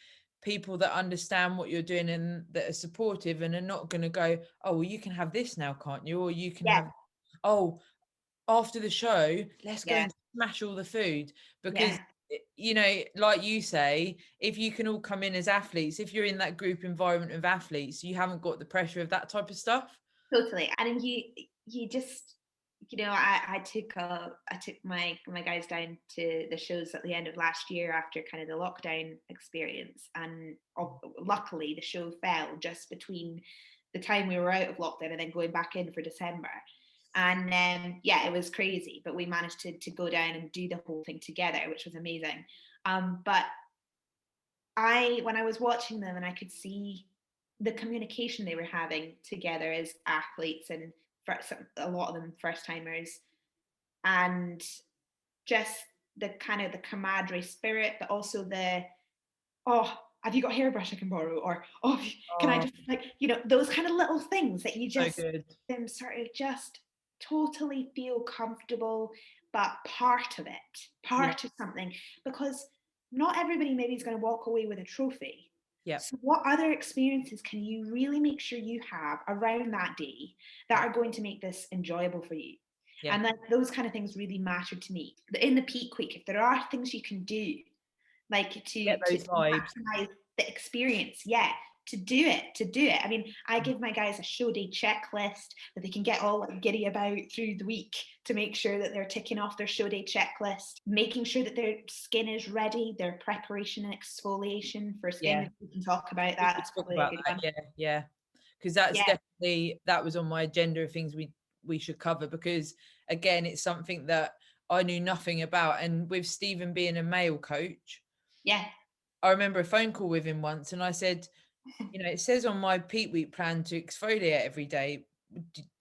people that understand what you're doing and that are supportive and are not going to go, oh, well, you can have this now, can't you? Or you can have, oh, after the show, let's go and smash all the food. Because you know, like you say, if you can all come in as athletes, if you're in that group environment of athletes, you haven't got the pressure of that type of stuff. Totally. And you just, you know, I took my guys down to the shows at the end of last year after kind of the lockdown experience, and luckily the show fell just between the time we were out of lockdown and then going back in for December. And yeah, it was crazy, but we managed to go down and do the whole thing together, which was amazing. But when I was watching them, and I could see the communication they were having together as athletes, and a lot of them first timers, and just the kind of the camaraderie spirit, but also the, oh, have you got a hairbrush I can borrow? Or, oh, can I just, like, you know, those kind of little things that you just, them sort of just totally feel comfortable, but part of it, part of something, because not everybody maybe is going to walk away with a trophy. Yeah. So what other experiences can you really make sure you have around that day that are going to make this enjoyable for you? Yeah. And those kind of things really matter to me. In the peak week, if there are things you can do, like to maximize the experience, to do it. I mean, I give my guys a show day checklist that they can get all like giddy about through the week to make sure that they're ticking off their show day checklist, making sure that their skin is ready, their preparation and exfoliation for skin. We can talk about that. That's probably a good one. Yeah. Because that's definitely, that was on my agenda of things we should cover, because again, it's something that I knew nothing about. And with Stephen being a male coach, I remember a phone call with him once, and I said, you know, it says on my peak week plan to exfoliate every day.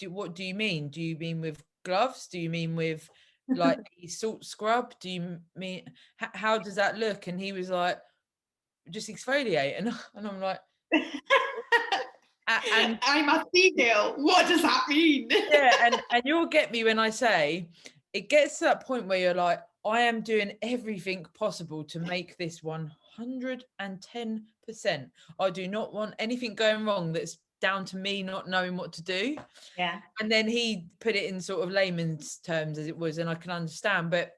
What do you mean? Do you mean with gloves? Do you mean with like a salt scrub? Do you mean, how does that look? And he was like, just exfoliate. And I'm like, and I'm a female. What does that mean? Yeah, and you'll get me when I say it gets to that point where you're like, I am doing everything possible to make this 110%. I do not want anything going wrong that's down to me not knowing what to do. Yeah. And then he put it in sort of layman's terms as it was, and I can understand. But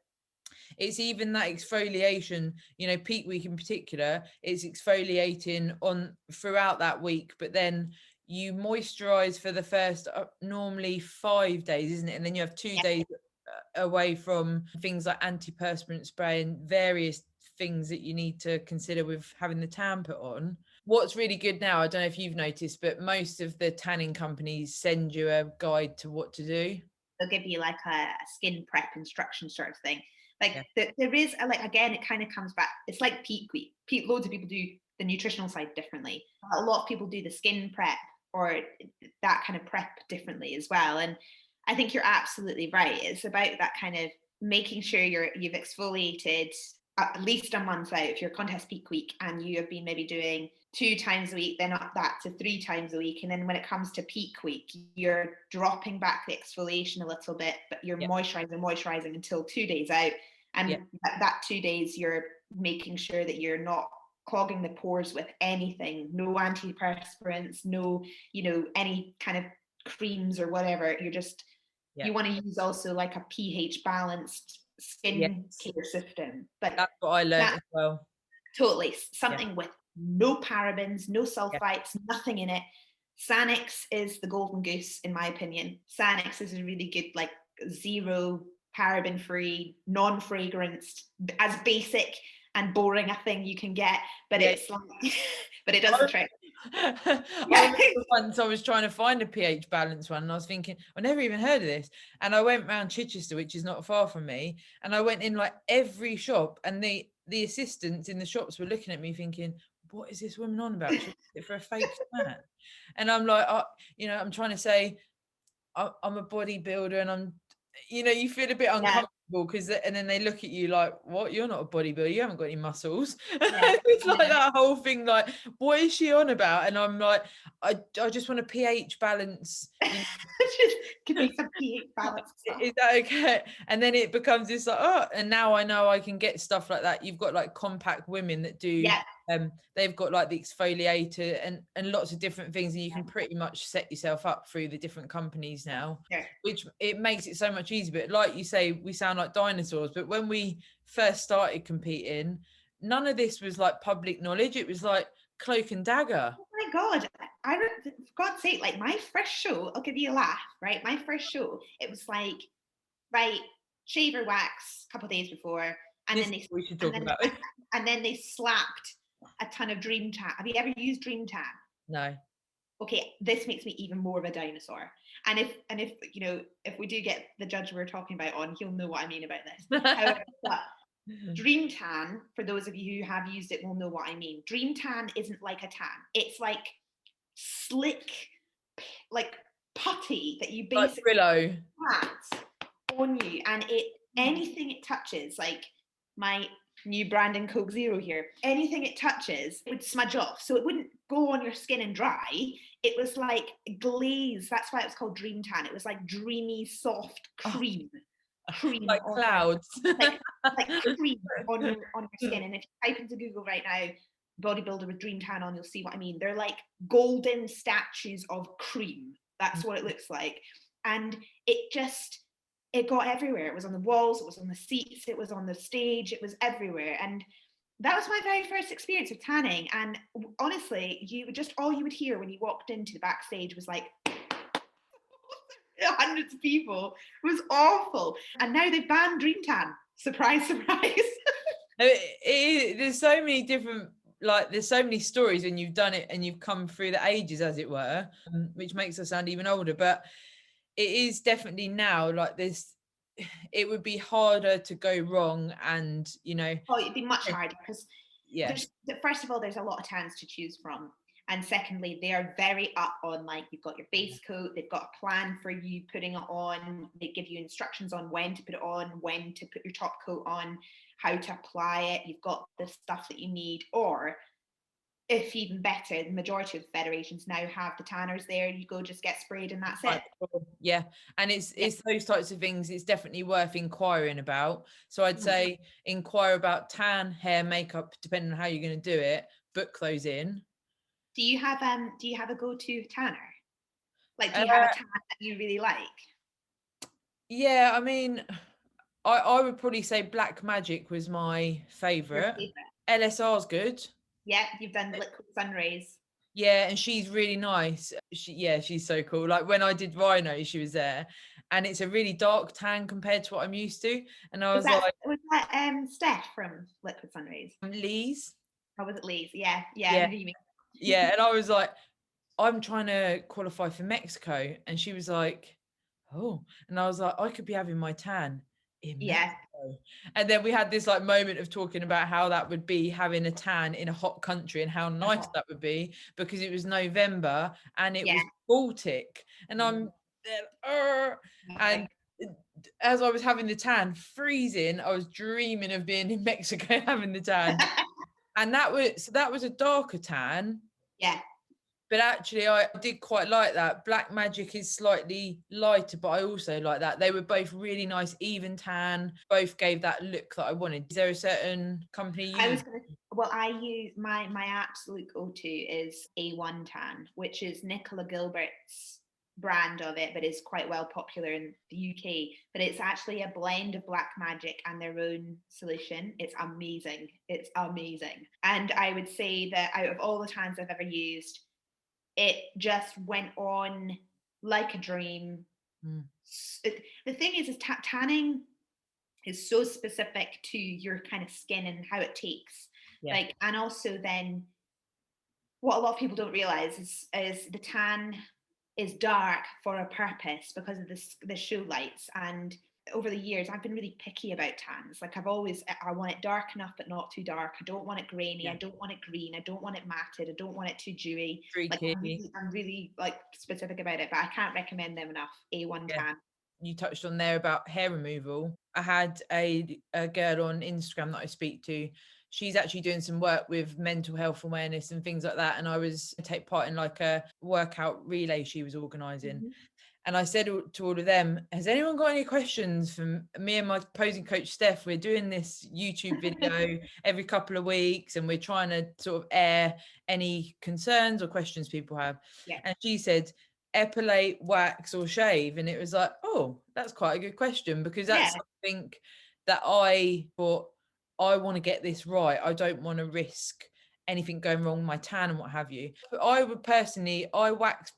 it's even that exfoliation, you know, peak week in particular, it's exfoliating on throughout that week, but then you moisturize for the first normally 5 days, isn't it? And then you have 2 days away from things like antiperspirant spray and various things that you need to consider with having the tan put on. What's really good now, I don't know if you've noticed, but most of the tanning companies send you a guide to what to do. They'll give you like a skin prep instruction sort of thing. Like there is a, like, again, it kind of comes back. It's like peak week. Loads of people do the nutritional side differently. A lot of people do the skin prep or that kind of prep differently as well. And I think you're absolutely right. It's about that kind of making sure you've exfoliated at least a month out if you're contest peak week, and you have been maybe doing 2 times a week, then up that to 3 times a week. And then when it comes to peak week, you're dropping back the exfoliation a little bit, but you're moisturizing until 2 days out. And that 2 days, you're making sure that you're not clogging the pores with anything, no antiperspirants, no, you know, any kind of creams or whatever. You're just, you want to use also like a pH balanced skin care system. But that's what I learned as well. Totally. Something with no parabens, no sulfites, nothing in it. Sanix is the golden goose, in my opinion. Sanix is a really good, like, zero paraben free, non-fragranced, as basic and boring a thing you can get, but it's like, but it does the trick. Once I was trying to find a pH balance one, and I was thinking, I never even heard of this. And I went round Chichester, which is not far from me, and I went in like every shop, and the assistants in the shops were looking at me thinking, what is this woman on about? She's it for a fake tan. And I'm like, I'm trying to say I'm a bodybuilder, and I'm, you feel a bit uncomfortable because, and then they look at you like, what? You're not a bodybuilder. You haven't got any muscles. Yeah. It's like that whole thing, like, what is she on about? And I'm like, I just want a pH balance. Just give me some pH balance stuff. Is that okay? And then it becomes this like, oh, and now I know I can get stuff like that. You've got like compact women that do, they've got like the exfoliator and lots of different things, and you can pretty much set yourself up through the different companies now, which it makes it so much easier. But like you say, we sound like dinosaurs, but when we first started competing, none of this was like public knowledge. It was like cloak and dagger. Oh my God. For God's sake, like my first show, I'll give you a laugh, right? My first show, it was like, right, shave or wax a couple of days before, and then they we should talk about and then they slapped a ton of Dream Tan. Have you ever used Dream Tan? No. Okay, this makes me even more of a dinosaur. And if we do get the judge we're talking about on, he'll know what I mean about this. However, Dream Tan, for those of you who have used it, will know what I mean. Dream Tan isn't like a tan. It's like slick, like putty that you basically pat on you, and anything it touches, like my new Brandon Coke Zero here, anything it touches, it would smudge off. So it wouldn't go on your skin and dry. It was like glaze. That's why it was called Dream Tan. It was like dreamy, soft cream. Cream like clouds. like cream on your skin. And if you type into Google right now, bodybuilder with Dream Tan on, you'll see what I mean. They're like golden statues of cream. That's what it looks like. And it got everywhere. It was on the walls, it was on the seats, it was on the stage, it was everywhere. And that was my very first experience of tanning. And honestly, all you would hear when you walked into the backstage was like hundreds of people. It was awful. And now they've banned Dream Tan. Surprise, surprise. There's so many different, like, there's so many stories when you've done it and you've come through the ages, as it were, which makes us sound even older. But it is definitely now like this, it would be harder to go wrong, and it'd be much harder because first of all, there's a lot of tans to choose from, and secondly, they are very up on, like, you've got your base coat, they've got a plan for you putting it on, they give you instructions on when to put it on, when to put your top coat on, how to apply it, you've got the stuff that you need. Or if even better, the majority of federations now have the tanners there. You go, just get sprayed, and that's it. Yeah, and it's those types of things. It's definitely worth inquiring about. So I'd say inquire about tan, hair, makeup, depending on how you're going to do it. Book those in. Do you have a go-to tanner? Like, do you have a tan that you really like? Yeah, I mean, I would probably say Black Magic was my favorite. LSR's good. Yeah, you've done Liquid Sunrays. Yeah, and she's really nice. She's so cool. Like when I did Rhino, she was there, and it's a really dark tan compared to what I'm used to. And I was that Steph from Liquid Sunrays? Lee's. Or was it Lee's? Yeah. Yeah, and I was like, I'm trying to qualify for Mexico, and she was like, oh, and I was like, I could be having my tan in Mexico. And then we had this like moment of talking about how that would be having a tan in a hot country, and how nice that would be, because it was November and it was Baltic, and I'm there, and as I was having the tan, freezing, I was dreaming of being in Mexico having the tan. And that was a darker tan. Yeah. But actually, I did quite like that. Black Magic is slightly lighter, but I also like that. They were both really nice, even tan. Both gave that look that I wanted. Is there a certain company you use? I use my absolute go-to is A1 Tan, which is Nicola Gilbert's brand of it, but is quite well popular in the UK. But it's actually a blend of Black Magic and their own solution. It's amazing. It's amazing. And I would say that out of all the tans I've ever used, it just went on like a dream. The thing is tanning is so specific to your kind of skin and how it takes. Like, and also then what a lot of people don't realize is the tan is dark for a purpose because of the show lights. And over the years, I've been really picky about tans. Like I've always, I want it dark enough, but not too dark. I don't want it grainy. I don't want it green. I don't want it matted. I don't want it too dewy. Like Freaky. I'm really like specific about it, but I can't recommend them enough. A1 Yeah. tan. You touched on there about hair removal. I had a girl on Instagram that I speak to. She's actually doing some work with mental health awareness and things like that. And I was take part in like a workout relay she was organizing. Mm-hmm. And I said to all of them, has anyone got any questions from me and my posing coach, Steph? We're doing this YouTube video every couple of weeks and we're trying to sort of air any concerns or questions people have. Yeah. And she said, epilate, wax or shave? And it was like, oh, that's quite a good question, because that's something that I thought, I want to get this right. I don't want to risk anything going wrong with my tan and what have you. But I would personally, I wax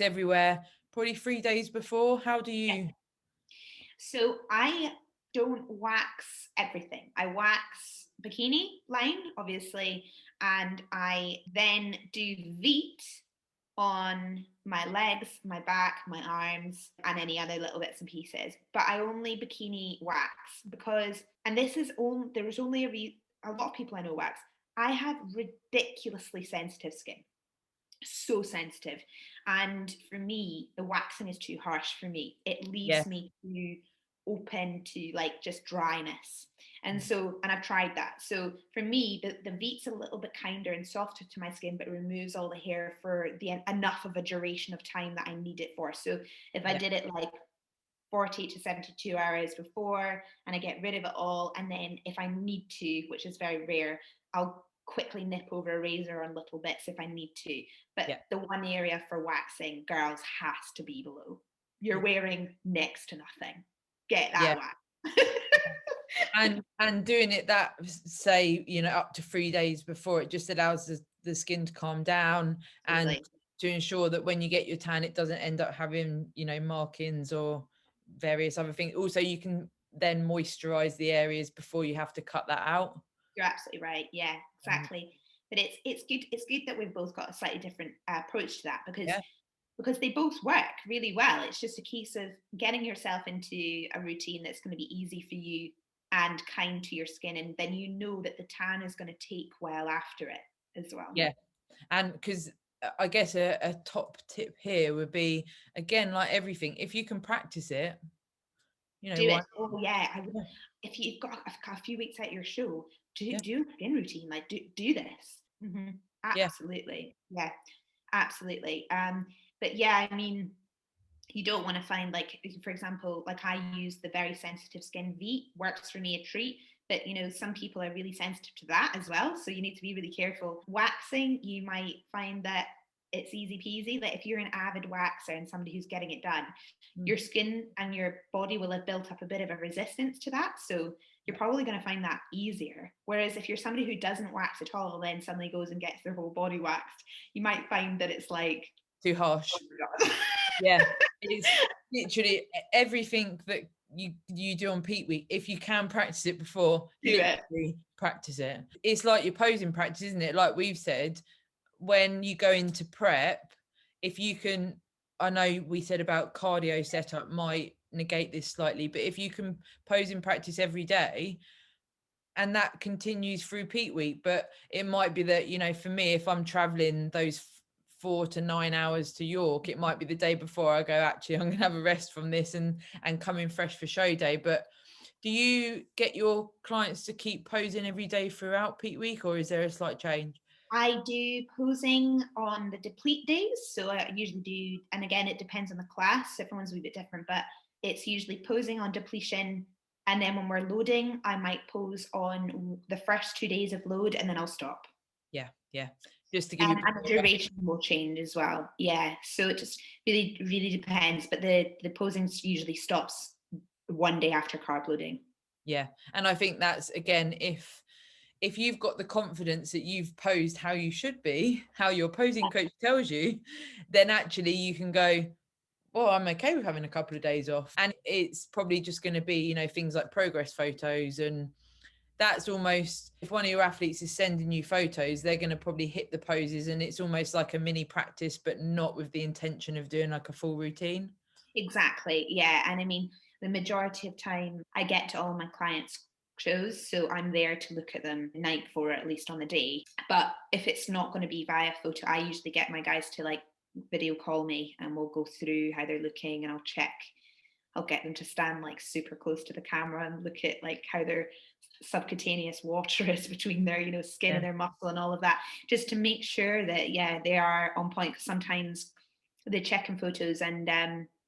everywhere probably 3 days before. How do you? So I don't wax everything. I wax bikini line, obviously, and I then do VEET on my legs, my back, my arms, and any other little bits and pieces. But I only bikini wax because, and this is only, there is only a lot of people I know wax. I have ridiculously sensitive skin, so sensitive, and for me the waxing is too harsh for me. It leaves me too open to like just dryness, and so, and I've tried that. So for me the VEET's a little bit kinder and softer to my skin, but it removes all the hair for the enough of a duration of time that I need it for. So if I did it like 40 to 72 hours before and I get rid of it all, and then if I need to, which is very rare, I'll quickly nip over a razor on little bits if I need to. But the one area for waxing, girls, has to be below. You're wearing next to nothing. Get that wax. and doing it that, say, up to 3 days before, it just allows the skin to calm down and to ensure that when you get your tan, it doesn't end up having, markings or various other things. Also, you can then moisturize the areas before you have to cut that out. You're absolutely right. Yeah, exactly. But it's good that we've both got a slightly different approach to that, because they both work really well. It's just a case of getting yourself into a routine that's going to be easy for you and kind to your skin, and then you know that the tan is going to take well after it as well. Yeah, and because I guess a top tip here would be, again, like everything, if you can practice it, do it. Oh yeah, if you've got a few weeks at your show, do a skin routine. Like do this. Mm-hmm. Absolutely. Yeah, absolutely. But yeah, I mean, you don't want to find, like, for example, like I use the very sensitive skin. VEET works for me a treat, but some people are really sensitive to that as well, so you need to be really careful. Waxing, you might find that it's easy peasy. Like if you're an avid waxer and somebody who's getting it done, your skin and your body will have built up a bit of a resistance to that, so you're probably going to find that easier. Whereas if you're somebody who doesn't wax at all, then suddenly goes and gets their whole body waxed, you might find that it's like too harsh. Yeah, it's literally everything that you do on peak week. If you can practice it before, practice it. It's like your posing practice, isn't it? Like we've said, when you go into prep, if you can, I know we said about cardio setup might negate this slightly, but if you can pose in practice every day, and that continues through peak week, but it might be that, for me, if I'm traveling those 4 to 9 hours to York, it might be the day before I go, actually, I'm going to have a rest from this and come in fresh for show day. But do you get your clients to keep posing every day throughout peak week, or is there a slight change? I do posing on the deplete days. So I usually do, and again, it depends on the class. Everyone's a wee bit different, but it's usually posing on depletion. And then when we're loading, I might pose on the first 2 days of load, and then I'll stop. Yeah. Just to give you, and the duration will change as well. Yeah. So it just really depends. But the posing usually stops 1 day after carb loading. Yeah. And I think that's, again, if you've got the confidence that you've posed how you should be, how your posing coach tells you, then actually you can go, well, I'm okay with having a couple of days off. And it's probably just going to be, things like progress photos. And that's almost, if one of your athletes is sending you photos, they're going to probably hit the poses, and it's almost like a mini practice, but not with the intention of doing like a full routine. Exactly. Yeah. And I mean, the majority of time I get to all my clients' shows, so I'm there to look at them the night before, at least on the day. But if it's not going to be via photo, I usually get my guys to like video call me, and we'll go through how they're looking, and I'll get them to stand like super close to the camera and look at like how their subcutaneous water is between their, you know, skin and their muscle and all of that, just to make sure that, yeah, they are on point. Because sometimes the check-in photos and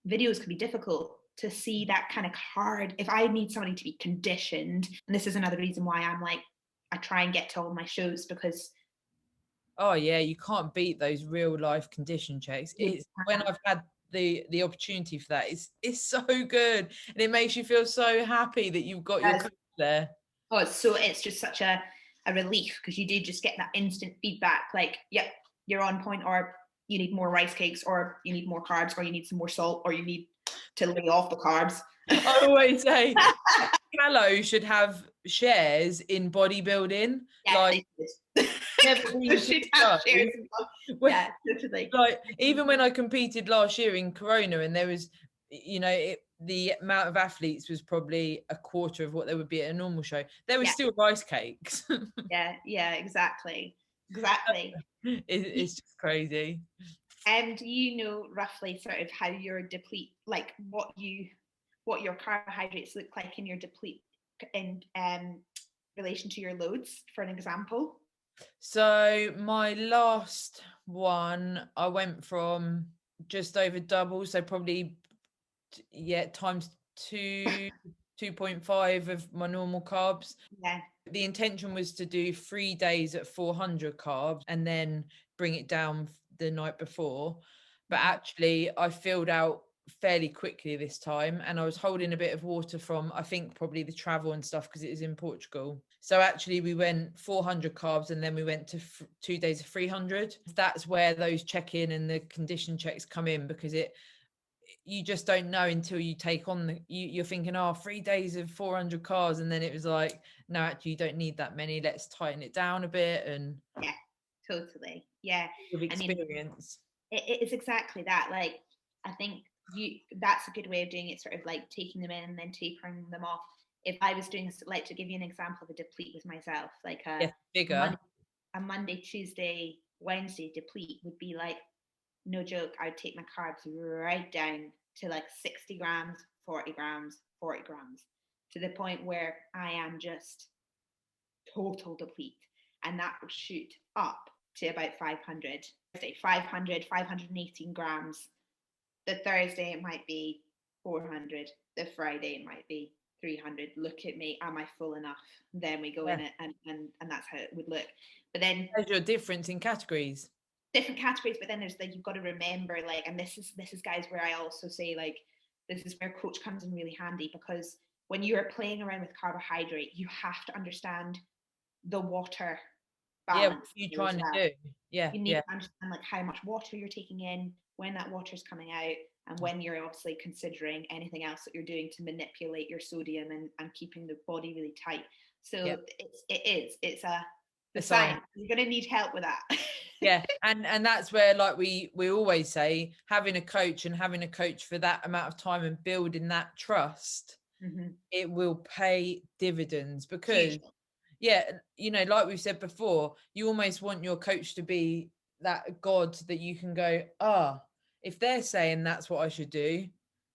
videos can be difficult to see that kind of hard. If I need somebody to be conditioned, and this is another reason why I'm like, I try and get to all my shows, because Oh yeah, you can't beat those real life condition checks. It's when I've had the opportunity for that, it's so good, and it makes you feel so happy that you've got your coach there. Oh, it's just such a relief, because you do just get that instant feedback, like, yep, you're on point, or you need more rice cakes, or you need more carbs, or you need some more salt, or you need to lay off the carbs. I always say Callow should have shares in bodybuilding. Yeah, like never been should have shares. Yeah, totally. Like even when I competed last year in Corona, and there was, you know, the amount of athletes was probably a quarter of what there would be at a normal show. There was still rice cakes. yeah, exactly. It's just crazy. And do you know roughly sort of how your deplete, like what your carbohydrates look like in your deplete in relation to your loads, for an example? So my last one, I went from just over double, so probably times 2.5 of my normal carbs. Yeah. The intention was to do 3 days at 400 carbs and then bring it down the night before. But actually, I filled out fairly quickly this time, and I was holding a bit of water from, I think, probably the travel and stuff, because it is in Portugal. So actually we went 400 carbs, and then we went to 2 days of 300. That's where those check-in and the condition checks come in, because you just don't know until you take on you're thinking, 3 days of 400 carbs, and then it was like, no, actually you don't need that many, let's tighten it down a bit. And yeah, totally. Yeah, with experience, I mean, it's exactly that. Like, I think that's a good way of doing it, sort of like taking them in and then tapering them off. If I was doing, like, to give you an example of a deplete with myself, like bigger. A Monday, Tuesday, Wednesday deplete would be like, no joke, I would take my carbs right down to like 60 grams, 40 grams, 40 grams, to the point where I am just total deplete. And that would shoot up to about 500, 518 grams. The Thursday it might be 400. The Friday it might be 300. Look at me, am I full enough? Then we go in it, and that's how it would look. But then there's your difference in categories. Different categories, but then there's like, you've got to remember, like, and this is guys where I also say, like, this is where coach comes in really handy, because when you are playing around with carbohydrate, you have to understand the water balance. Yeah, what are you trying to do? You need to understand like how much water you're taking in, when that water is coming out, and when you're obviously considering anything else that you're doing to manipulate your sodium and keeping the body really tight. So it's the science. You're going to need help with that. Yeah, and that's where, like, we always say, having a coach for that amount of time and building that trust, it will pay dividends, because you know, like we've said before, you almost want your coach to be that god that you can go, if they're saying that's what I should do,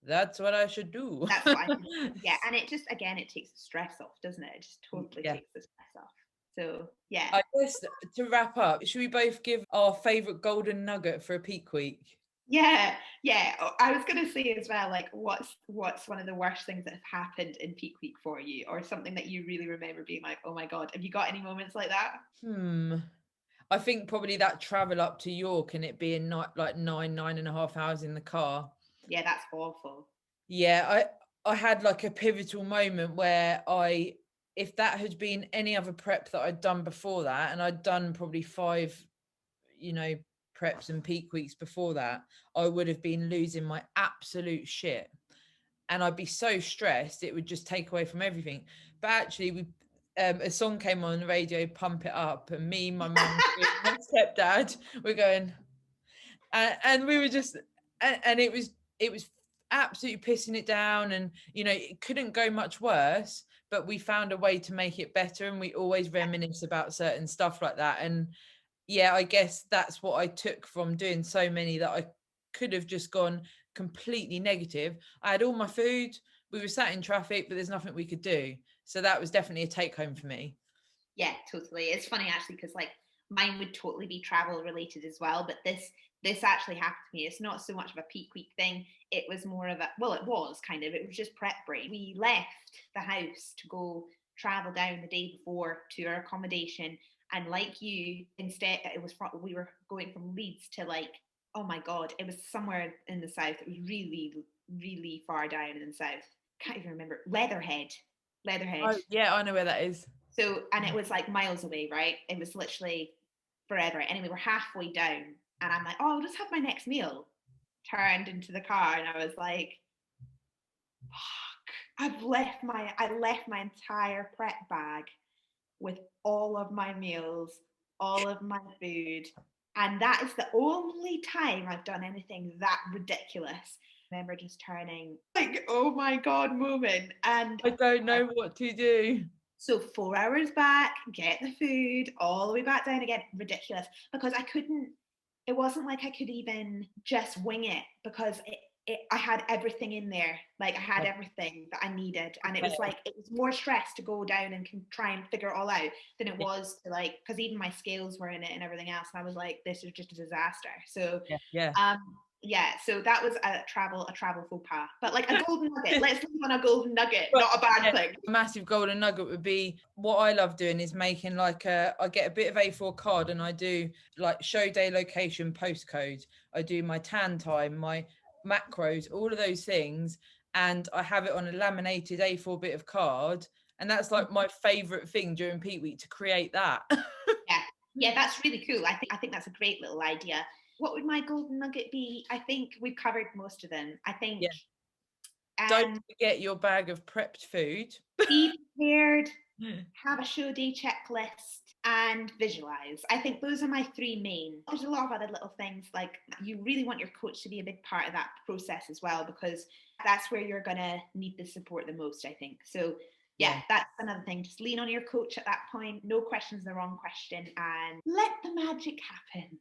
that's what I should do. That's what I should, yeah. And it just, again, it takes the stress off, doesn't it? It just totally takes the stress off. So yeah, I guess to wrap up, should we both give our favorite golden nugget for a peak week? Yeah. I was going to say as well, like, what's one of the worst things that have happened in peak week for you, or something that you really remember being like, oh my God, have you got any moments like that? I think probably that travel up to York, and it being like 9.5 hours in the car. Yeah, that's awful. Yeah, I had like a pivotal moment where if that had been any other prep that I'd done before that, and I'd done probably 5, you know, preps and peak weeks before that, I would have been losing my absolute shit, and I'd be so stressed it would just take away from everything. But actually, a song came on the radio, Pump It Up, and me, my mum, my stepdad, we're going, and we were just, and it was absolutely pissing it down, and it couldn't go much worse, but we found a way to make it better, and we always reminisce about certain stuff like that. And yeah, I guess that's what I took from doing so many, that I could have just gone completely negative. I had all my food, we were sat in traffic, but there's nothing we could do. So that was definitely a take home for me. Yeah, totally. It's funny actually, because like mine would totally be travel related as well, but this actually happened to me. It's not so much of a peak week thing. It was more of a, well, it was kind of, it was just prep break. We left the house to go travel down the day before to our accommodation, and like you, instead we were going from Leeds to, like, oh my god, it was somewhere in the south. It was really, really far down in the south. Can't even remember. Leatherhead. Oh yeah, I know where that is. So, and it was like miles away, right? It was literally forever. Anyway, we're halfway down, and I'm like, oh, I'll just have my next meal. Turned into the car, and I was like, fuck, I left my entire prep bag with all of my meals, all of my food. And that is the only time I've done anything that ridiculous. I remember just turning like, oh my God, moment. And I don't know what to do. so 4 hours back, get the food, all the way back down again. Ridiculous. Because it wasn't like I could even just wing it, because I had everything in there. Like, I had everything that I needed. And it was like, it was more stress to go down and try and figure it all out than it was to, like, because even my scales were in it and everything else. And I was like, this is just a disaster. So, so that was a travel faux pas, but like a golden nugget. Let's leave on a golden nugget, not a bad thing. A massive golden nugget would be, what I love doing is making like I get a bit of A4 card, and I do like show day, location, postcode. I do my tan time, my macros, all of those things, and I have it on a laminated A4 bit of card, and that's like my favorite thing during peak week, to create that. yeah, that's really cool. I think that's a great little idea. What would my golden nugget be? I think we've covered most of them. I think don't forget your bag of prepped food. Be prepared, have a show day checklist, and visualize. I think those are my three main. There's a lot of other little things, like you really want your coach to be a big part of that process as well, because that's where you're going to need the support the most, I think. So yeah, that's another thing. Just lean on your coach at that point. No question's the wrong question, and let the magic happen.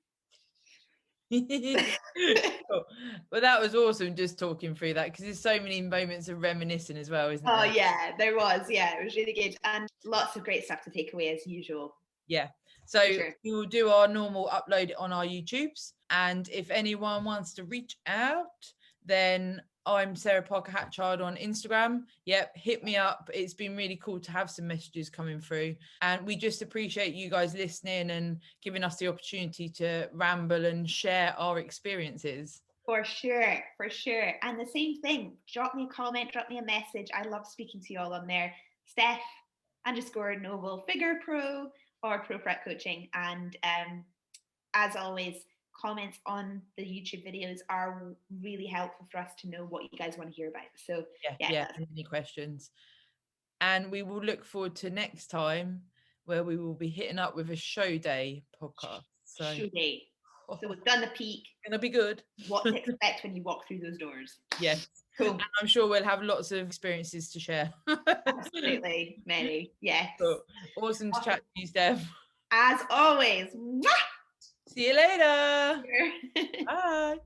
Cool. Well, that was awesome, just talking through that, because there's so many moments of reminiscing as well, isn't there? Oh yeah, there was. Yeah, it was really good, and lots of great stuff to take away as usual. Yeah, so we will do our normal upload on our YouTubes, and if anyone wants to reach out, then I'm Sarah Parker-Hatchard on Instagram. Yep, hit me up. It's been really cool to have some messages coming through, and we just appreciate you guys listening and giving us the opportunity to ramble and share our experiences. For sure. And the same thing, drop me a comment, drop me a message. I love speaking to you all on there. Steph_Noble Figure Pro or Pro Prep Coaching. And as always, comments on the YouTube videos are really helpful for us to know what you guys want to hear about. So any questions, and we will look forward to next time, where we will be hitting up with a show day podcast. Show day. So we've done the peak. Gonna be good. What to expect when you walk through those doors. Yes. Cool. And I'm sure we'll have lots of experiences to share. Absolutely, many. Yes. Cool. Awesome to chat to you, Steph. As always. Mwah! See you later. Bye.